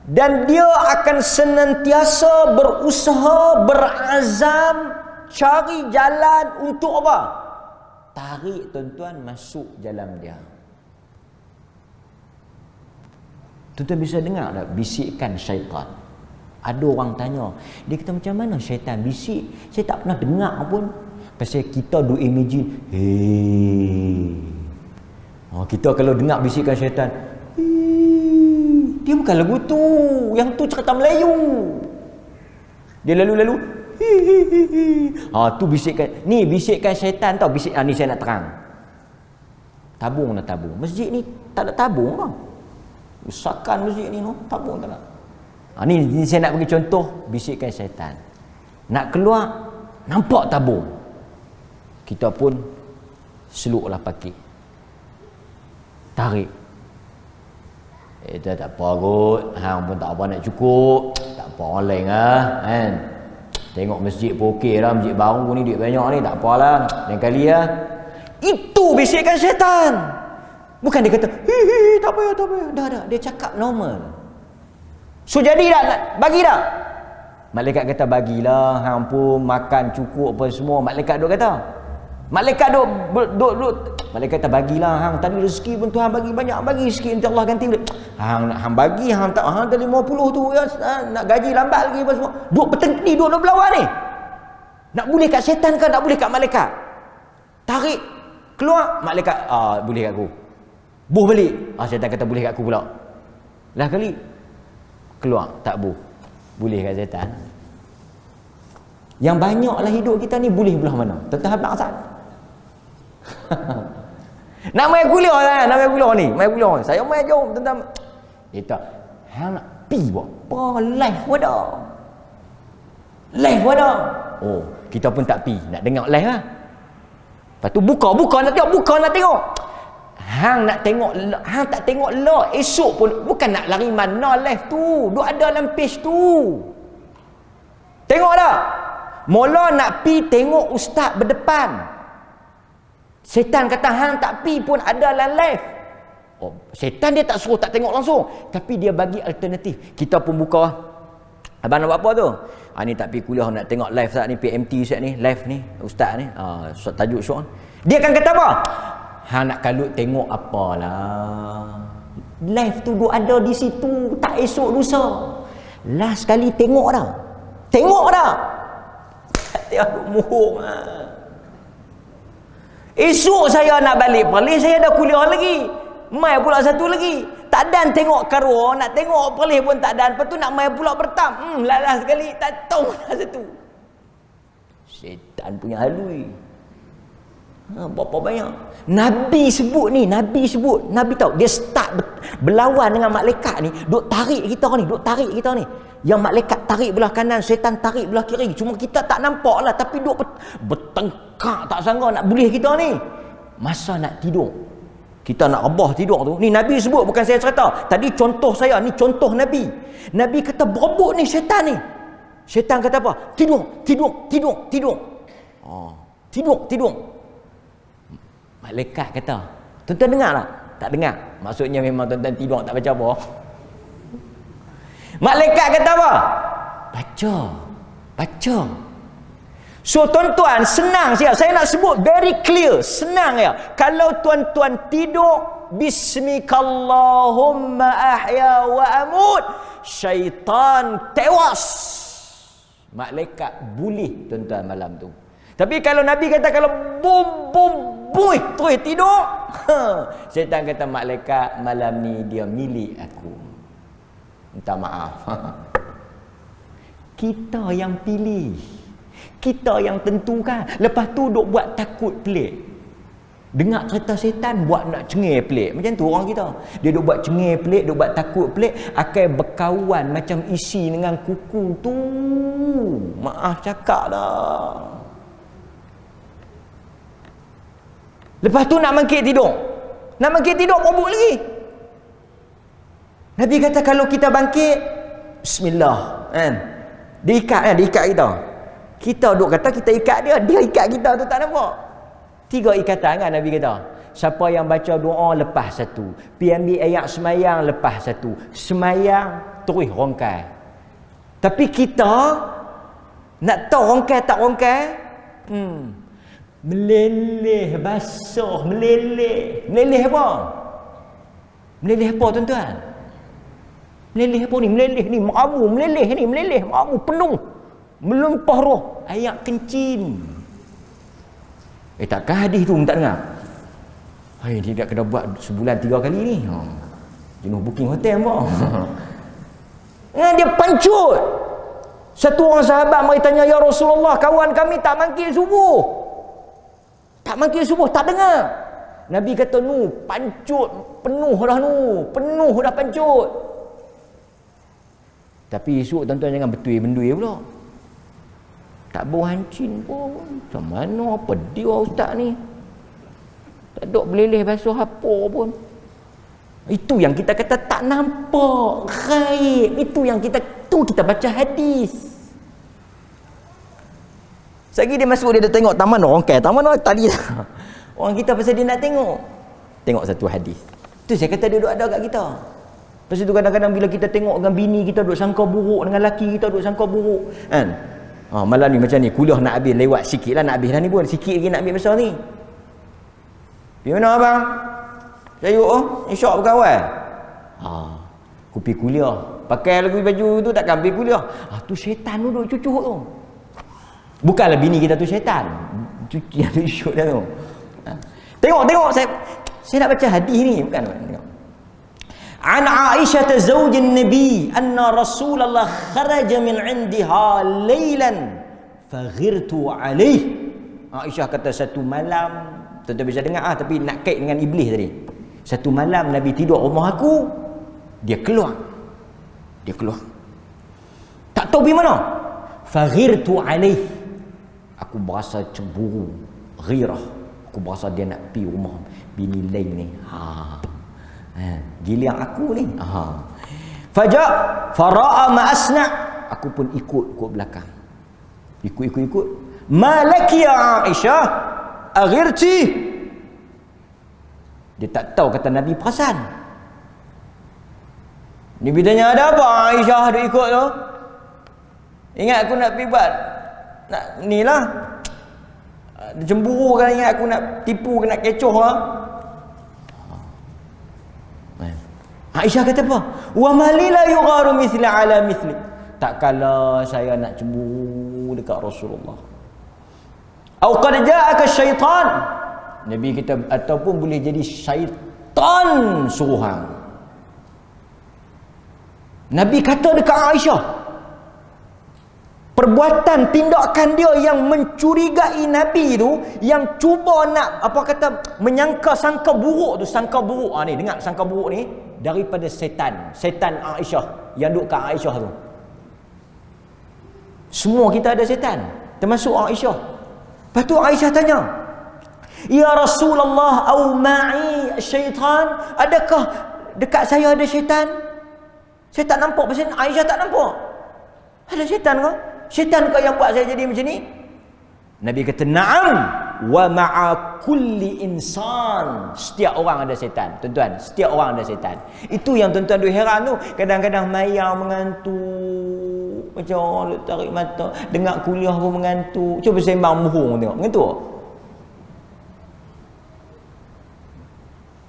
Dan dia akan senantiasa berusaha, berazam, cari jalan untuk apa? Tarik tuan-tuan masuk jalan dia. Tuan-tuan bisa dengar tak bisikan syaitan? Ada orang tanya, dia kata macam mana syaitan bisik? Saya tak pernah dengar pun. Pasal kita do imagine, kita kalau dengar bisikan syaitan, dia bukan lagu tu, yang tu cerita Melayu. Dia lalu-lalu, tu bisikan. Ni bisikan syaitan tau. Ni saya nak terang. Tabung nak tabung. Masjid ni tak ada tabung tau. Usakan masjid ni no, tabung tak nak. Ni saya nak bagi contoh bisikan syaitan. Nak keluar, nampak tabung. Kita pun seluklah pakik. Tarik. Tak apa kot. Hang pun tak apa nak cukup. Tak apa orang lain lah. Kan? Tengok masjid pun okey lah. Masjid baru ni duit banyak ni. Tak apalah. Lain kali lah. Itu bisikan syaitan. Bukan dia kata, tak payah, tak payah. Dah. Dia cakap normal. So jadi dah. Bagi dah. Malaikat kata bagilah. Hang pun makan cukup apa semua. Malaikat duk kata. Malaikat duk Malaikat kata bagilah hang, tadi rezeki pun Tuhan bagi banyak, bagi sikit nanti Allah ganti balik. Hang bagi hang tak hang tadi 50 tu ya, nak gaji lambat lagi apa semua. Duk petengki, duk berlawan ni. Nak boleh kat syaitan ke nak boleh kat malaikat? Tarik, keluar, malaikat, boleh kat aku. Buh balik, syaitan kata boleh kat aku pula. Lah kali, keluar, tak buh. Boleh kat syaitan. Yang banyaklah hidup kita ni boleh belah mana? Tuan-tuan habaq asal. Nak main kuliah lah, nak main kuliah ni. Main kuliah. Saya main jom, tuan-tuan. Kita, hang nak pi buat apa? Live pun dah. Live pun dah. Oh, kita pun tak pi. Nak dengar live lah. Lepas tu buka nak tengok. Hang nak tengok, hang tak tengok lah. Esok pun, bukan nak lari mana live tu. Duk ada dalam page tu. Tengok dah. Mula nak pi tengok ustaz berdepan. Setan kata hang tak pi pun ada dalam live. Oh, setan dia tak suruh tak tengok langsung, tapi dia bagi alternatif. Kita pun buka. Abang nak buat apa tu? Ni tak pi kuliah, nak tengok live saat ni, PMT Ustaz ni, live ni, ustaz ni. Tajuk syok. Dia akan kata apa? Hang nak kalut tengok apalah. Live tu duk ada di situ, tak esok lusa. Last kali tengok dah. Tengok dah. Dia duk muhung esok saya nak balik Perlis, saya dah kuliah lagi. Mai pula satu lagi. Tak dan tengok karua, nak tengok Perlis pun tak dan. Lepas tu nak mai pula bertam. Lalas sekali, tak tahu dah satu. Syaitan punya halui. Berapa banyak. Nabi sebut ni, Nabi tahu. Dia start berlawan dengan malaikat ni. Duk tarik kita ni. Yang malaikat tarik belah kanan, syaitan tarik belah kiri. Cuma kita tak nampak lah. Tapi duk bertengkar tak sangka nak boleh kita ni. Masa nak tidur, kita nak rebah tidur tu. Ni Nabi sebut, bukan saya cerita. Tadi contoh saya, ni contoh Nabi. Nabi kata berebut ni syaitan ni. Syaitan kata apa? Tidur. Tidur. Malaikat kata, tuan-tuan dengar tak? Tak dengar. Maksudnya memang tuan-tuan tidur tak baca apa. Malaikat kata apa? Baca. So tuan-tuan, senang saya nak sebut very clear, senang ya. Kalau tuan-tuan tidur, bismikallahumma ahya wa amut, syaitan tewas. Malaikat boleh tuan-tuan malam tu. Tapi kalau Nabi kata kalau terus tidur, syaitan kata malaikat malam ni dia milik aku. Minta maaf. Kita yang pilih. Kita yang tentukan. Lepas tu duk buat takut pelik. Dengar cerita setan buat nak cengih pelik. Macam tu orang kita. Dia duk buat cengih pelik, duk buat takut pelik, akan berkawan macam isi dengan kuku tu. Maaf cakap dah. Lepas tu nak mangkit tidur. Mabuk lagi. Nabi kata kalau kita bangkit, bismillah, kan? Dia ikat kita. Kita duk kata kita ikat dia ikat kita tu tak nampak. 3 ikatan kan Nabi kata. Siapa yang baca doa lepas satu, pi ambil ayat semayang lepas satu, semayang terus rongkai. Tapi kita nak tahu rongkai tak rongkai? Meleleh basah, meleleh apa? Meleleh apa tuan-tuan? Meleleh apa ni? Meleleh ni mamu, meleleh mamu penuh. Melimpah roh, ayat kencing. Takkan hadis tu tak dengar? Dia dah kena buat sebulan 3 kali ni. Jenuh booking hotel apa? Dia pancut. Satu orang sahabat mari tanya, ya Rasulullah, kawan kami tak mangkil subuh. Tak dengar. Nabi kata, pancut penuh dah pancut. Tapi esok tuan-tuan jangan betui-bendui pula. Tak bau hancin pun. Macam mana apa dia ustaz ni? Tak duk beleleh basuh apa pun. Itu yang kita kata tak nampak, ghaib. Itu yang kita baca hadis. Sekali dia masuk, dia dah tengok taman orang tadi. Orang kita pasal dia nak tengok satu hadis. Tu saya kata dia duk ada kat kita. Lepas tu kadang-kadang bila kita tengok dengan bini kita duk sangka buruk, dengan laki kita duk sangka buruk, kan? Malam ni macam ni, kuliah nak habis, lewat sikit lah nak habis dah ni pun, sikit lagi nak habis masa ni. Pergi mana abang? Saya insya' berkawan. Aku pergi kuliah, pakai lagi baju tu takkan pergi kuliah. Tu syaitan tu duk cucuk tu. Bukanlah bini kita tu syaitan. Yang tu isu dah tu. Tengok saya nak baca hadis ni, bukan tengok. An Aisyah zaujin Nabi anna Rasulullah kharaja min 'indiha lailan faghirtu alaih. Aisyah kata satu malam, tuan-tuan bisa dengar tapi nak kait dengan iblis tadi. Satu malam Nabi tidur rumah aku, dia keluar. Tak tahu pergi mana. Faghirtu alaih. Aku berasa cemburu, ghirah. Aku berasa dia nak pergi rumah bini lain ni. Giliang aku ni. Faja fara'a ma asna'. Aku pun ikut belakang. Ikut. Malaki ya Aisyah aghirti. Dia tak tahu kata Nabi perasan. Nabi tanya, ada apa Aisyah duk ikut tu? Ingat aku nak pergi buat nak ni lah. Dia cemburu kan, ingat aku nak tipu ke nak kecoh lah. Aisyah kata apa? Wa malila yugharu mithla ala mithli. Tak kala saya nak cemburu dekat Rasulullah. Au qad ja'aka syaitan. Nabi kita ataupun boleh jadi syaitan suruhan. Nabi kata dekat Aisyah, perbuatan tindakan dia yang mencurigai Nabi tu, yang cuba nak menyangka-sangka buruk tu, sangka buruk ni, dengar sangka buruk ni daripada setan Aisyah yang duduk kat Aisyah tu. Semua kita ada setan, termasuk Aisyah. Lepas tu Aisyah tanya, ya Rasulullah, au ma'i syaitan, adakah dekat saya ada syaitan? Saya tak nampak pasal Aisyah tak nampak. Ada syaitan ke? Syaitan ke yang buat saya jadi macam ni? Nabi kata, na'am wa ma'a kulli insan. Setiap orang ada syaitan. Tuan-tuan, setiap orang ada syaitan. Itu yang tuan-tuan duk heran tu. Kadang-kadang maya mengantuk, macam orang tarik mata, dengar kuliah pun mengantuk. Cuba sembang bohong tengok. Mengantuk.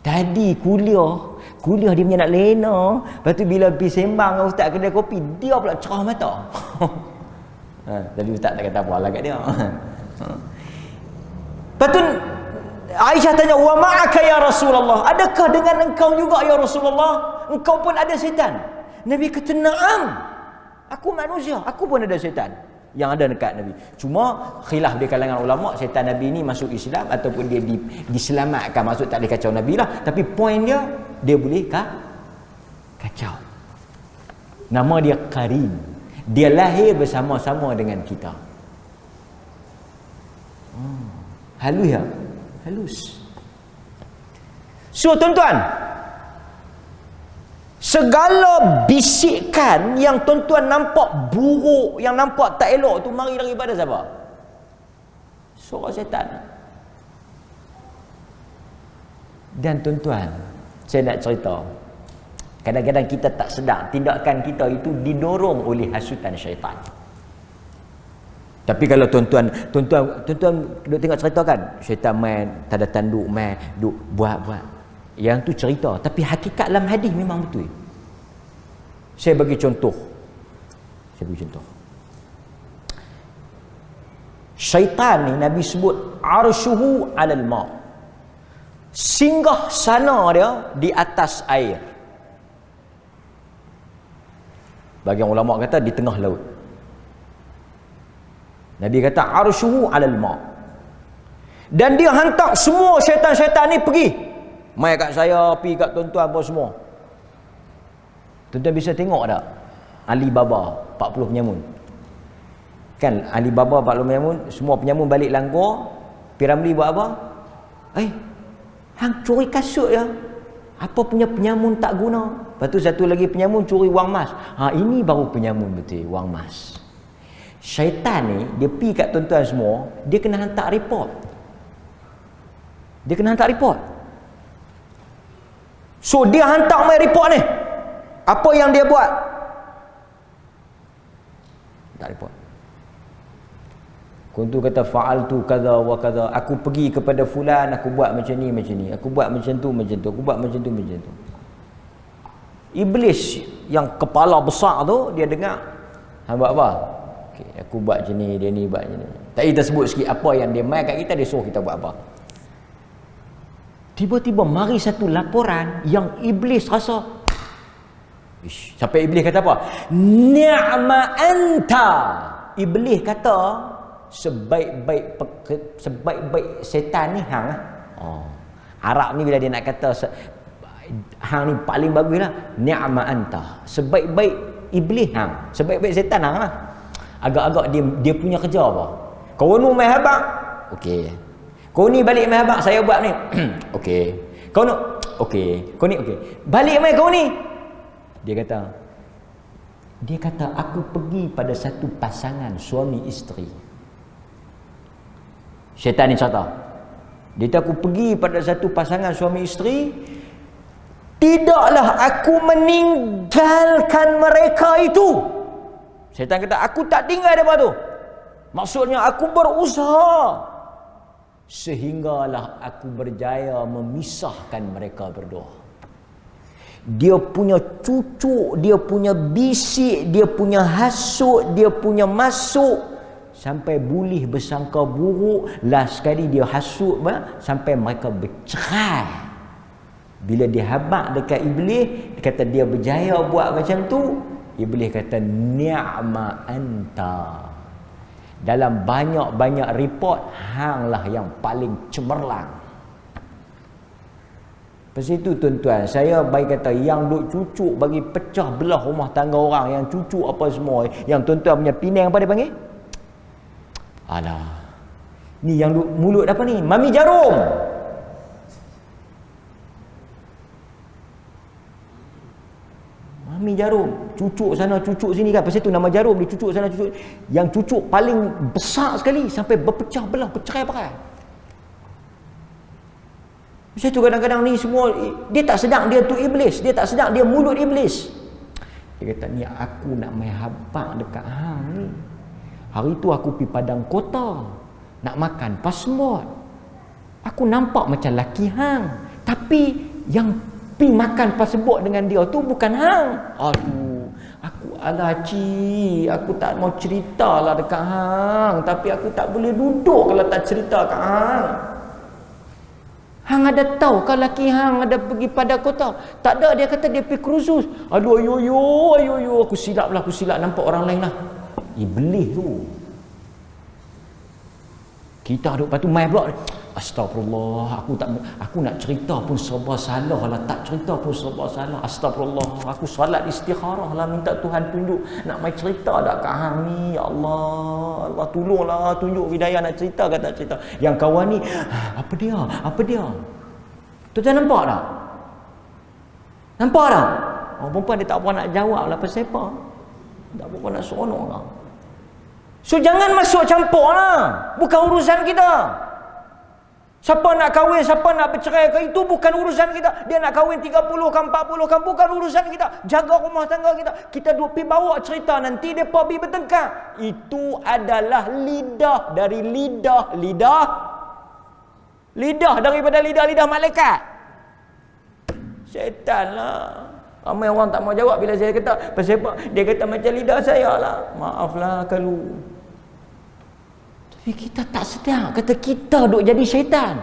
Tadi kuliah dia punya nak lena. Lepas tu bila pergi sembang dengan ustaz kedai kopi, dia pula cerah mata. Tadi ustaz tak kata apa lah kat dia. Lepas tu Aisyah tanya, wa ma'aka ya Rasulullah, adakah dengan engkau juga ya Rasulullah? Engkau pun ada syaitan? Nabi kata, na'am. Aku manusia, aku pun ada syaitan yang ada dekat Nabi. Cuma khilaf di kalangan ulama, syaitan Nabi ni masuk Islam ataupun dia diselamatkan, maksud tak boleh kacau Nabi lah. Tapi poin dia boleh kacau. Nama dia Karim. Dia lahir bersama-sama dengan kita. Halus ya? Halus. So tuan-tuan, segala bisikan yang tuan-tuan nampak buruk, yang nampak tak elok tu, mari daripada siapa? Suara syaitan. Dan tuan-tuan, saya nak cerita, kadang-kadang kita tak sedar tindakan kita itu didorong oleh hasutan syaitan. Tapi kalau tuan-tuan duk tengok cerita kan, syaitan main tanda tanduk, main duk buat yang tu cerita, tapi hakikat dalam hadis memang betul. Saya bagi contoh. Syaitan ni Nabi sebut arshuhu 'alal ma'. Singgah sana dia di atas air. Bagian ulama kata di tengah laut. Nabi kata arshuhu 'alal ma'. Dan dia hantar semua syaitan-syaitan ni pergi. Mai kat saya, pergi kat tuan-tuan apa semua. Tuan-tuan bisa tengok tak Alibaba 40 penyamun? Kan Alibaba 40 penyamun, semua penyamun balik langgar. Piramli buat apa? Hang curi kasut ya. Apa punya penyamun tak guna? Lepas tu satu lagi penyamun curi wang mas. Ini baru penyamun betul, wang mas. Syaitan ni dia pergi kat tuan-tuan semua, dia kena hantar report. So dia hantar mai report ni. Apa yang dia buat? Tak report. Kuntu kata fa'altu kadza wa kadza. Aku pergi kepada fulan, aku buat macam ni. Aku buat macam tu. Aku buat macam tu. Iblis yang kepala besar tu dia dengar. Hang buat apa? Okey, aku buat macam ni, dia ni buat macam ni. Tak kita sebut sikit apa yang dia mai kat kita, dia suruh kita buat apa. Tiba-tiba mari satu laporan yang iblis rasa, sampai iblis kata apa? Ni'ma anta. Iblis kata sebaik-baik setan ni hang lah. Arab ni bila dia nak kata hang ni paling baguslah, ni'ma anta. Sebaik-baik iblis hang, sebaik-baik setan hang lah. Agak-agak dia punya kerja apa? Kau nu mai habaq. Okey. Kau ni balik mai habaq, saya buat ni. Okey. Kau nu okey. Kau ni okey. Balik mai kau ni. Dia kata aku pergi pada satu pasangan suami isteri. Syaitan ni cerita. Dia kata aku pergi pada satu pasangan suami isteri, tidaklah aku meninggalkan mereka itu. Syaitan kata aku tak tinggal depa tu. Maksudnya aku berusaha sehinggalah aku berjaya memisahkan mereka berdua. Dia punya cucuk, dia punya bisik, dia punya hasut, dia punya masuk, sampai boleh bersangka buruk. Last sekali dia hasut sampai mereka bercerai. Bila dia habaq dekat iblis, dia kata dia berjaya buat macam tu, iblis kata ni'ma anta. Dalam banyak-banyak report, hanglah yang paling cemerlang. Lepas itu tuan-tuan, saya bagi kata yang duk cucuk bagi pecah belah rumah tangga orang, yang cucuk apa semua, yang tuan-tuan punya Penang apa dia panggil? Alah. Ni yang duk mulut apa ni? Mami jarum. Mami jarum. Cucuk sana, cucuk sini kan. Pasal tu nama jarum, dia cucuk sana, cucuk. Yang cucuk paling besar sekali sampai berpecah belah, bercerai-berai. Macam tu kadang-kadang ni semua, dia tak sedang dia tu iblis, dia tak sedang dia mulut iblis. Dia kata ni aku nak main habaq dekat hang ni. Hari tu aku pergi padang kota nak makan passport. Aku nampak macam laki hang, tapi yang pergi makan passport dengan dia tu bukan hang. Aduh, aku alaci, aku tak mau ceritalah dekat hang, tapi aku tak boleh duduk kalau tak cerita kat hang. Hang ada tahu kalau laki hang ada pergi pada kota? Tak ada, dia kata dia pergi kursus. Aduh, ayo, aku silap nampak orang lain lah. Iblis tu. Kita duduk patu mai pula. Astagfirullah, aku nak cerita pun serba salah lah, tak cerita pun serba salah. Astagfirullah, aku solat istikharah lah, minta Tuhan tunjuk nak mai cerita dak kat hang ni. Ya Allah, Allah tolonglah, tunjuk hidayah nak cerita ke tak cerita. Yang kawan ni, apa dia? Tuan nampak tak? Nampak tak? Oh, perempuan dia tak apa nak jawab lah pasal apa. Tak apa nak seronok lah. So jangan masuk campur lah. Bukan urusan kita. Siapa nak kahwin, siapa nak bercerai ke, itu bukan urusan kita. Dia nak kahwin 30 ke 40 ke, bukan urusan kita. Jaga rumah tangga kita. Kita duk pergi bawa cerita, nanti dia pergi bertengkar. Itu adalah lidah dari lidah daripada lidah malaikat. Syaitan lah. Ramai orang tak mau jawab bila saya kata pasal apa. Dia kata macam lidah saya lah. Maaflah kalau. Tapi kita tak sedar, kata kita duk jadi syaitan.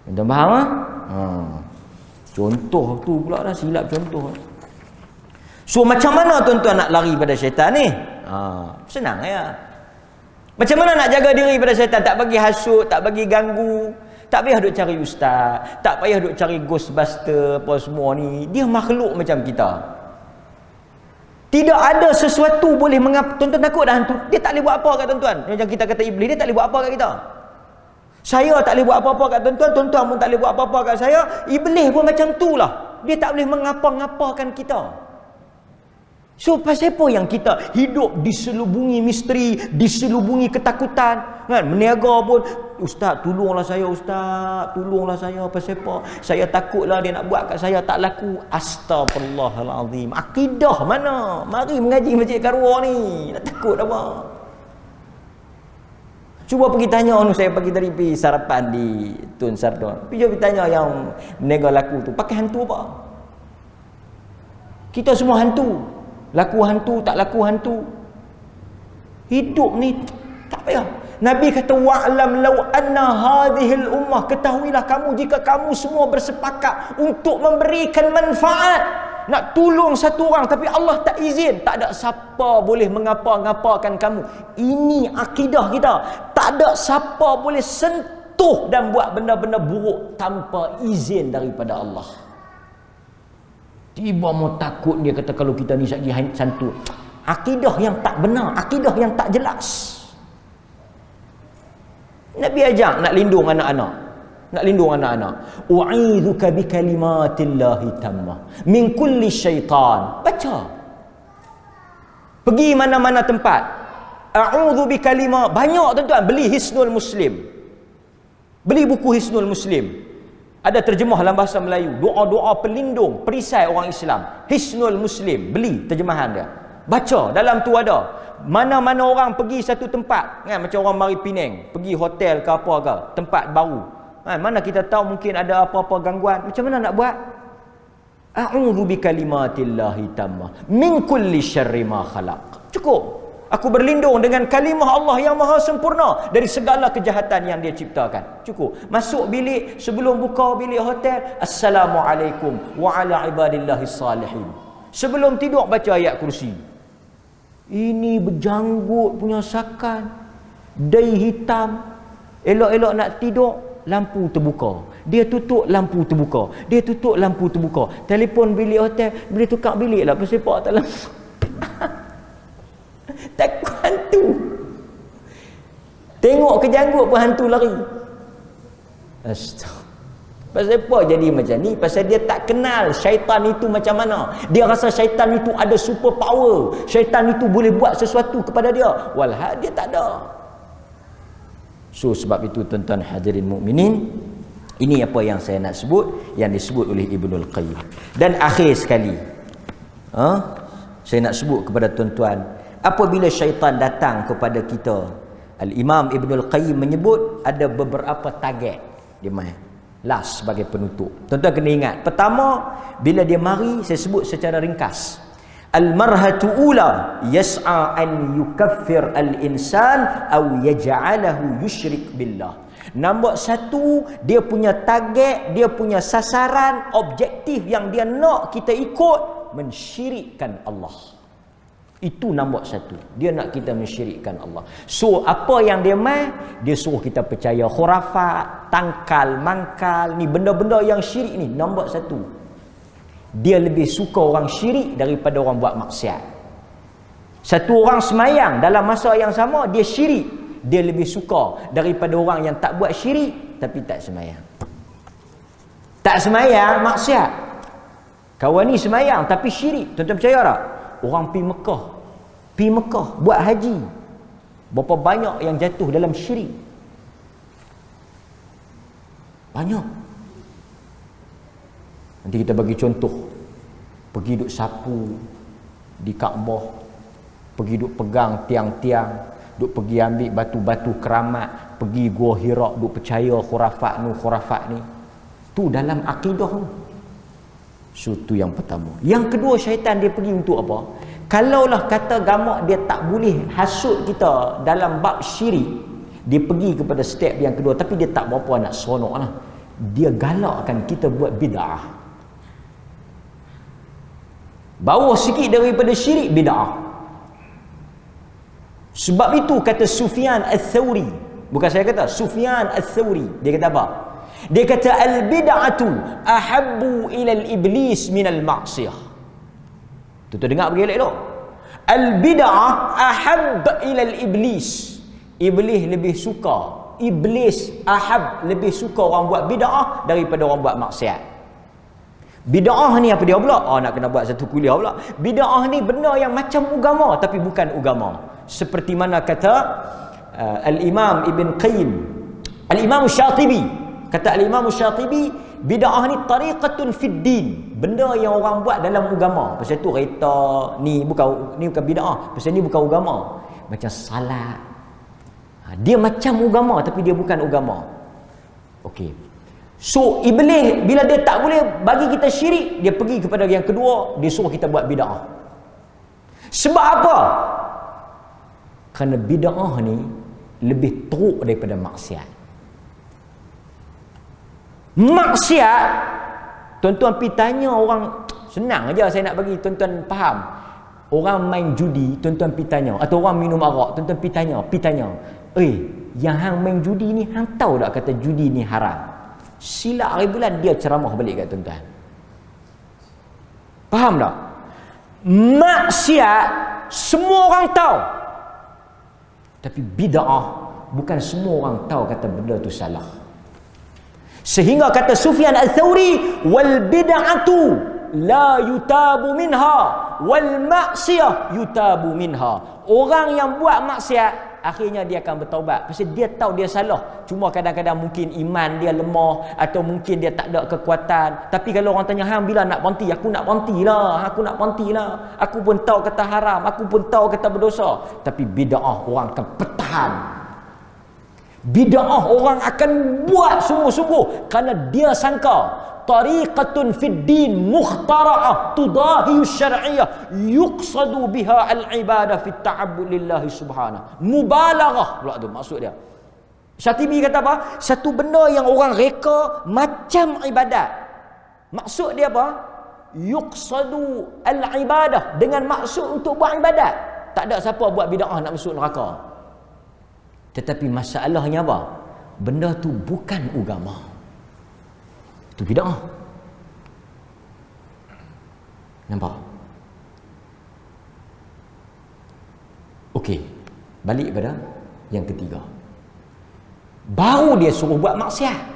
Tuan faham ah? Contoh tu pula dah silap contoh. So macam mana tuan-tuan nak lari pada syaitan ni? Senang ya. Macam mana nak jaga diri pada syaitan? Tak bagi hasut, tak bagi ganggu, tak payah duk cari ustaz, tak payah duk cari ghostbuster apa semua ni. Dia makhluk macam kita. Tidak ada sesuatu boleh tuan-tuan takut dah hantu. Dia tak boleh buat apa kat tuan-tuan. Macam kita kata iblis, dia tak boleh buat apa kat kita. Saya tak boleh buat apa-apa kat tuan-tuan, tuan-tuan pun tak boleh buat apa-apa kat saya. Iblis pun macam itulah. Dia tak boleh mengapa-ngapakan kita. So pasal apa yang kita hidup diselubungi misteri, diselubungi ketakutan, kan? Meniaga pun, ustaz tolonglah saya, ustaz tolonglah saya, pasal apa? Saya takutlah dia nak buat kat saya tak laku. Astagfirullahalazim. Akidah mana? Mari mengaji Masjid Karua ni. Nak takut apa? Cuba pergi tanya saya pagi tadi pergi sarapan di Tun Sardon. Pergi tanya yang meniaga laku tu, pakai hantu apa? Kita semua hantu. Laku hantu, tak laku hantu. Hidup ni tak payah. Nabi kata wa'lam law anna hadhil ummah, ketahuilah kamu jika kamu semua bersepakat untuk memberikan manfaat, nak tolong satu orang tapi Allah tak izin, tak ada siapa boleh mengapa-ngapakan kamu. Ini akidah kita. Tak ada siapa boleh sentuh dan buat benda-benda buruk tanpa izin daripada Allah. Tiba mau takut dia kata kalau kita ni lagi santun. Akidah yang tak benar, akidah yang tak jelas. Nabi ajak nak lindung anak-anak. Nak lindung anak-anak. U'idzuka bi kalimatillahi tammah min kulli syaitan. Baca. Pergi mana-mana tempat. A'udzu bi kalimat. Banyak tuan-tuan beli Hisnul Muslim. Beli buku Hisnul Muslim. Ada terjemah dalam bahasa Melayu. Doa-doa pelindung perisai orang Islam. Hisnul Muslim. Beli terjemahan dia. Baca. Dalam tu ada. Mana-mana orang pergi satu tempat, kan, macam orang mari Penang, pergi hotel ke apa ke, tempat baru, kan, mana kita tahu mungkin ada apa-apa gangguan, macam mana nak buat? A'udzu bi kalimatillahi tammah min kulli syarri ma khalaq. Cukup. Aku berlindung dengan kalimah Allah yang maha sempurna dari segala kejahatan yang dia ciptakan. Cukup. Masuk bilik, sebelum buka bilik hotel, Assalamualaikum wa ala ibadillahis salihin. Sebelum tidur baca ayat kursi. Ini berjanggut punya sakan, dai hitam, elok-elok nak tidur, lampu terbuka. Dia tutup, lampu terbuka. Dia tutup, lampu terbuka. Telefon bilik hotel, boleh tukar bilik lah, pasal pak tak lampu. Takut hantu. Tengok ke janggut pun hantu lari. Astaga. Pasal apa jadi macam ni? Pasal dia tak kenal syaitan itu macam mana. Dia rasa syaitan itu ada super power. Syaitan itu boleh buat sesuatu kepada dia. Walhal dia tak ada. So sebab itu tuan-tuan hadirin mukminin, ini apa yang saya nak sebut, yang disebut oleh Ibnul Qayyim. Dan akhir sekali, saya nak sebut kepada tuan-tuan, apabila syaitan datang kepada kita, Al-Imam Ibnul Qayyim menyebut ada beberapa target dia main. Last sebagai penutup. Tuan-tuan kena ingat. Pertama, bila dia mari, saya sebut secara ringkas. Al-marhatu ula yas'a an yukaffir al-insan aw yaj'alahu yusyrik billah. Nombor satu, dia punya target, dia punya sasaran, objektif yang dia nak kita ikut, mensyirikkan Allah. Itu nombor satu. Dia nak kita mensyirikkan Allah. So, apa yang dia main? Dia suruh kita percaya khurafat, tangkal, mangkal. Ni benda-benda yang syirik ni. Nombor satu. Dia lebih suka orang syirik daripada orang buat maksiat. Satu orang semayang dalam masa yang sama, dia syirik. Dia lebih suka daripada orang yang tak buat syirik, tapi tak semayang. Tak semayang, maksiat. Kawan ni semayang, tapi syirik. Tuan-tuan percaya tak? Orang pergi Mekah buat haji, berapa banyak yang jatuh dalam syirik? Banyak. Nanti kita bagi contoh. Pergi duk sapu di Kaabah, pergi duk pegang tiang-tiang, duk pergi ambil batu-batu keramat, pergi Gua Hira, duk percaya khurafat ni. Tu dalam akidah tu. So tu yang pertama. Yang kedua, syaitan dia pergi untuk apa? Kalaulah kata gamak dia tak boleh hasut kita dalam bab syirik, dia pergi kepada step yang kedua, tapi dia tak berapa nak seronok lah. Dia galakkan kita buat bid'ah. Bawah sikit daripada syirik, bid'ah. Sebab itu kata Sufyan Ats-Tsauri, bukan saya kata, Sufyan Ats-Tsauri, dia kata apa? Dia kata al-bid'atu ahabbu ila al-iblis min al-ma'siyah. Tuan-tuan dengar bagi elok. Al-bid'ah ahab ila al-iblis. Iblis lebih suka. Iblis ahab, lebih suka orang buat bid'ah daripada orang buat maksiat. Bid'ah ni apa dia pula? Nak kena buat satu kuliah pula. Bid'ah ni benda yang macam agama tapi bukan agama. Seperti mana kata Al-Imam Ibn Qayyim, Al-Imam Syatibi. Kata Al-Imam Syatibi, bid'ah ni tariqatun fid din. Benda yang orang buat dalam agama. Pasal tu reta ni bukan bid'ah. Pasal ni bukan agama. Macam salat. Dia macam agama tapi dia bukan agama. Okey. So iblis bila dia tak boleh bagi kita syirik, dia pergi kepada yang kedua, dia suruh kita buat bid'ah. Sebab apa? Kerana bid'ah ni lebih teruk daripada maksiat. Maksiat, tuan-tuan pergi tanya orang, senang aja saya nak bagi tuan-tuan faham. Orang main judi, tuan-tuan pergi tanya, atau orang minum arak, tuan-tuan pergi tanya. Yang hang main judi ni, hang tahu tak kata judi ni haram? Sila hari bulan dia ceramah balik kat tuan-tuan. Faham tak? Maksiat semua orang tahu. Tapi bid'ah bukan semua orang tahu kata benda tu salah. Sehingga kata Sufyan Ats-Tsauri, wal bid'atu la yutabu minha wal maksiyah yutabu minha. Orang yang buat maksiat akhirnya dia akan bertaubat pasal dia tahu dia salah. Cuma kadang-kadang mungkin iman dia lemah atau mungkin dia tak ada kekuatan. Tapi kalau orang tanya, hang bila nak berhenti? Aku nak berhenti lah. Aku pun tahu kata haram, aku pun tahu kata berdosa. Tapi bid'ah orang akan pertahan. Bid'ah orang akan buat sungguh-sungguh kerana dia sangka tariqatun fid din mukhtara'ah tudahi syar'iyyah yuqsadu biha al-ibadah fi ta'abbud lillahi subhanahu. Mubalaghah pula tu maksud dia. Syatibi kata apa? Satu benda yang orang reka macam ibadat. Maksud dia apa? Yuqsadu al-ibadah, dengan maksud untuk buat ibadat. Tak ada siapa buat bid'ah nak masuk neraka. Tetapi masalahnya apa? Benda tu bukan agama. Itu bid'ah. Nampak? Okey, balik pada yang ketiga. Baru dia suruh buat maksiat.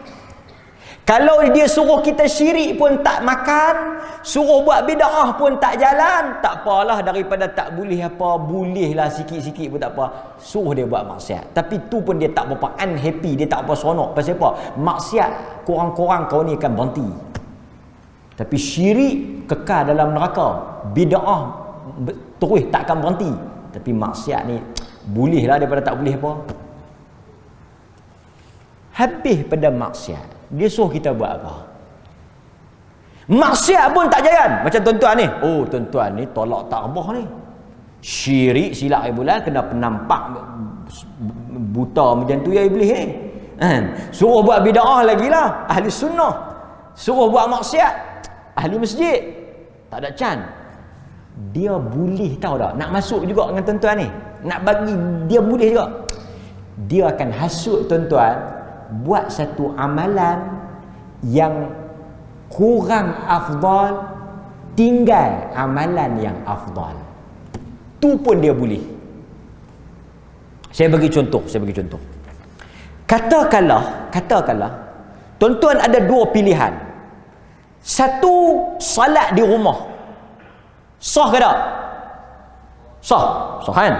Kalau dia suruh kita syirik pun tak makan, suruh buat bid'ah pun tak jalan, tak apalah, daripada tak boleh apa, bolehlah sikit-sikit pun tak apa. Suruh dia buat maksiat. Tapi tu pun dia tak berapa unhappy, dia tak apa seronok. Pasal apa? Maksiat korang-korang kau ni akan berhenti. Tapi syirik kekal dalam neraka. Bid'ah terus tak akan berhenti. Tapi maksiat ni bolehlah daripada tak boleh apa. Habis pada maksiat, dia suruh kita buat apa? Maksiat pun tak jalan. Macam tuan-tuan ni. Oh, tuan-tuan ni tolak tarbah ni. Syirik silap air bulan, kena penampak buta macam tu ya iblis ni. Suruh buat bid'ah lagi lah, ahli sunnah. Suruh buat maksiat, ahli masjid. Tak ada can. Dia boleh tahu tak? Nak masuk juga dengan tuan-tuan ni. Nak bagi, dia boleh juga. Dia akan hasut tuan-tuan buat satu amalan yang kurang afdal, tinggal amalan yang afdal. Tu pun dia boleh. Saya bagi contoh. Katakanlah tuan-tuan ada dua pilihan. Satu, salat di rumah. Sah ke tak? Sah kan?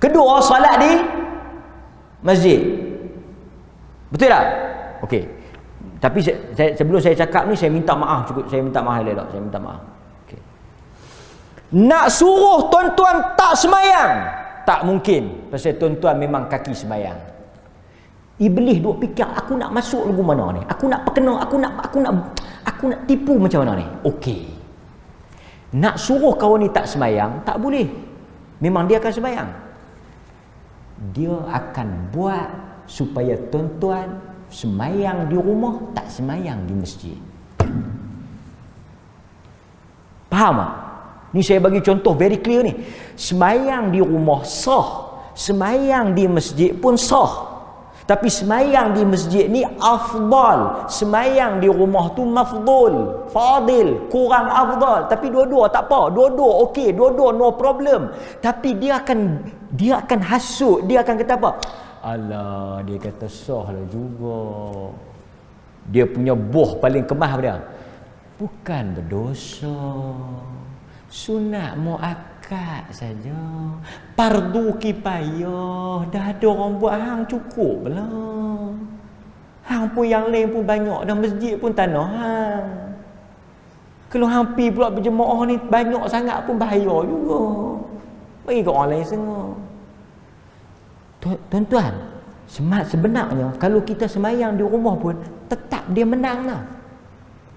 Kedua, salat di masjid. Betul tak? Okey. Tapi sebelum saya cakap ni, saya minta maaf cukup. Saya minta maaf. Okey. Nak suruh tuan-tuan tak semayang, tak mungkin. Pasal tuan-tuan memang kaki semayang. Iblis duk fikir, aku nak masuk lagu mana ni? Aku nak perkena, aku nak tipu macam mana ni? Okey. Nak suruh kawan ni tak semayang, tak boleh. Memang dia akan semayang. Dia akan buat supaya tuan-tuan semayang di rumah, tak semayang di masjid. Faham tak? Ni saya bagi contoh very clear ni. Semayang di rumah sah, semayang di masjid pun sah. Tapi semayang di masjid ni afdal, semayang di rumah tu mafdul, fadil, kurang afdal. Tapi dua-dua tak apa, dua-dua okey, dua-dua no problem. Tapi dia akan hasut, dia akan kata apa? Alah, dia kata sah lah juga. Dia punya buah paling kemah apa dia? Bukan berdosa, sunat muakkad saja, fardu kifayah. Dah ada orang buat, hang cukup lah. Hang pun yang lain pun banyak, dan masjid pun tanah hang. Kalau hang pergi pula berjemaah ni banyak sangat pun bahaya juga. Bagi kat orang lain setengah. Tuan-tuan, sebenarnya kalau kita semayang di rumah pun tetap dia menang lah.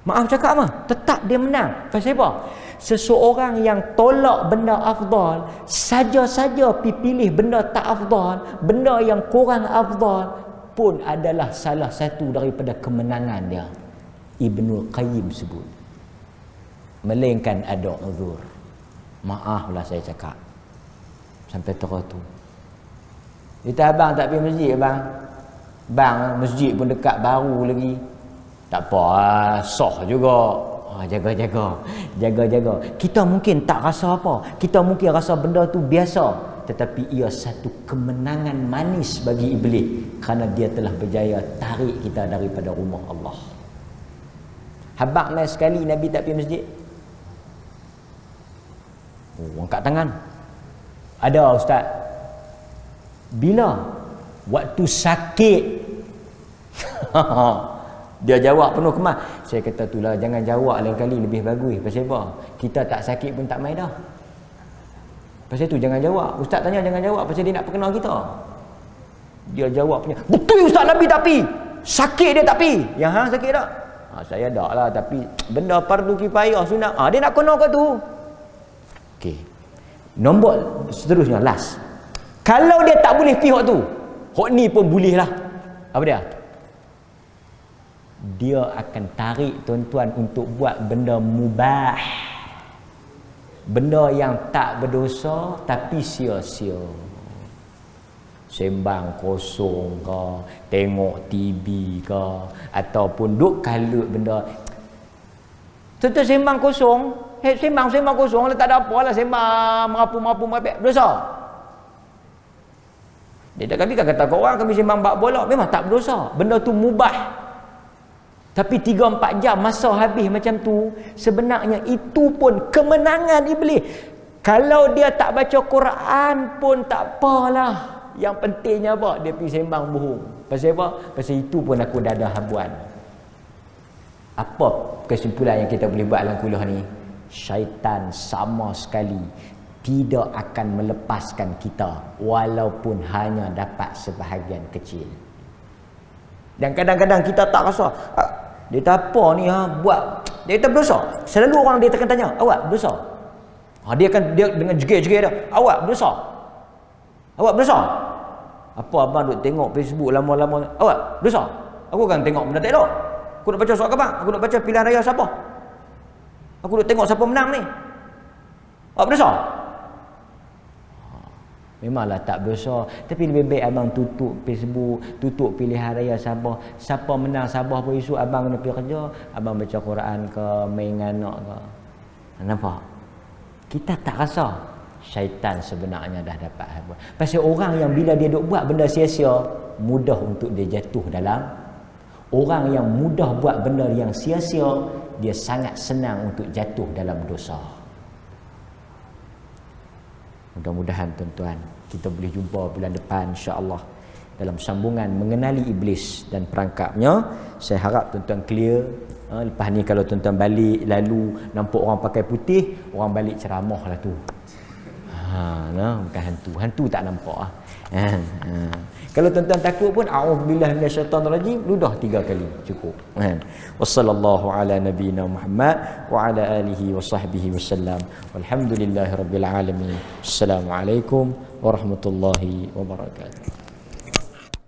Maaf cakap mah, tetap dia menang. Pasal apa? Seseorang yang tolak benda afdal, saja-saja pilih benda tak afdal, benda yang kurang afdal pun adalah salah satu daripada kemenangan dia. Ibnul Qayyim sebut. Melainkan ada uzur. Maaflah saya cakap. Sampai terus tu. Kita abang tak pergi masjid abang. Bang, masjid pun dekat baru lagi. Tak apa, sah juga. Jaga-jaga. Kita mungkin tak rasa apa. Kita mungkin rasa benda tu biasa. Tetapi ia satu kemenangan manis bagi iblis. Kerana dia telah berjaya tarik kita daripada rumah Allah. Habaq lain sekali Nabi tak pergi masjid. Angkat tangan. Ada ustaz. Bila? Waktu sakit. Dia jawab penuh kemas. Saya kata itulah, jangan jawab lain kali, lebih bagus. Pasal apa? Kita tak sakit pun tak main dah. Pasal tu jangan jawab. Ustaz tanya jangan jawab pasal dia nak perkenal kita. Dia jawab punya, betul ustaz Nabi tapi sakit dia tak pi. Ya sakit tak? Saya dak lah, tapi benda fardu kifayah sunat. Dia nak kena ke tu? Okey. Nombor seterusnya last. Kalau dia tak boleh pi hok tu, hok ni pun boleh lah. Apa dia? Dia akan tarik tuan-tuan untuk buat benda mubah. Benda yang tak berdosa tapi sia-sia. Sembang kosong ke, tengok TV ke, ataupun duk kalut benda. Tentu sembang kosong, sembang kosong, tak ada apa lah, sembang merapu dosa. Dia tak kami kata kau orang kami sembang bak bola, memang tak berdosa. Benda tu mubah. Tapi 3-4 jam masa habis macam tu, sebenarnya itu pun kemenangan iblis. Kalau dia tak baca Quran pun tak apalah. Yang pentingnya apa? Dia pergi sembang bohong. Pasal apa? Pasal itu pun aku dah ada habuan. Apa kesimpulan yang kita boleh buat dalam kuliah ni? Syaitan sama sekali tidak akan melepaskan kita walaupun hanya dapat sebahagian kecil. Dan kadang-kadang kita tak rasa, dia tak apa ni buat, dia tak berdosa. Selalu orang dia akan tanya, awak berdosa? Dia dengan jegir-jegir dia, awak berdosa? Awak berdosa? Apa abang duk tengok Facebook lama-lama? Awak berdosa? Aku kan tengok benda tak elok. Aku nak baca soal khabar, aku nak baca pilihan raya siapa. Aku nak tengok siapa menang ni. Awak berdosa? Memanglah tak berdosa. Tapi lebih baik abang tutup Facebook, tutup pilihan raya Sabah. Siapa menang Sabah pun isu abang kena pergi kerja, abang baca Quran ke, main anak ke. Nampak? Kita tak rasa syaitan sebenarnya dah dapat habuan. Pasal orang yang bila dia duk buat benda sia-sia, mudah untuk dia jatuh dalam. Orang yang mudah buat benda yang sia-sia, dia sangat senang untuk jatuh dalam dosa. Mudah-mudahan tuan-tuan kita boleh jumpa bulan depan insya-Allah dalam sambungan mengenali iblis dan perangkapnya. Saya harap tuan-tuan clear. Lepas ni kalau tuan-tuan balik lalu nampak orang pakai putih, orang balik ceramah lah tu. Bukan hantu. Hantu tak nampak ah. Kalau tuan-tuan takut pun a'udzubillahi minasyaitonirrajim, ludah 3 kali cukup. Wassallallahu ala nabiyyina Muhammad wa ala alihi wa sahbihi wasallam. Walhamdulillahirabbil alamin. Assalamualaikum warahmatullahi wabarakatuh.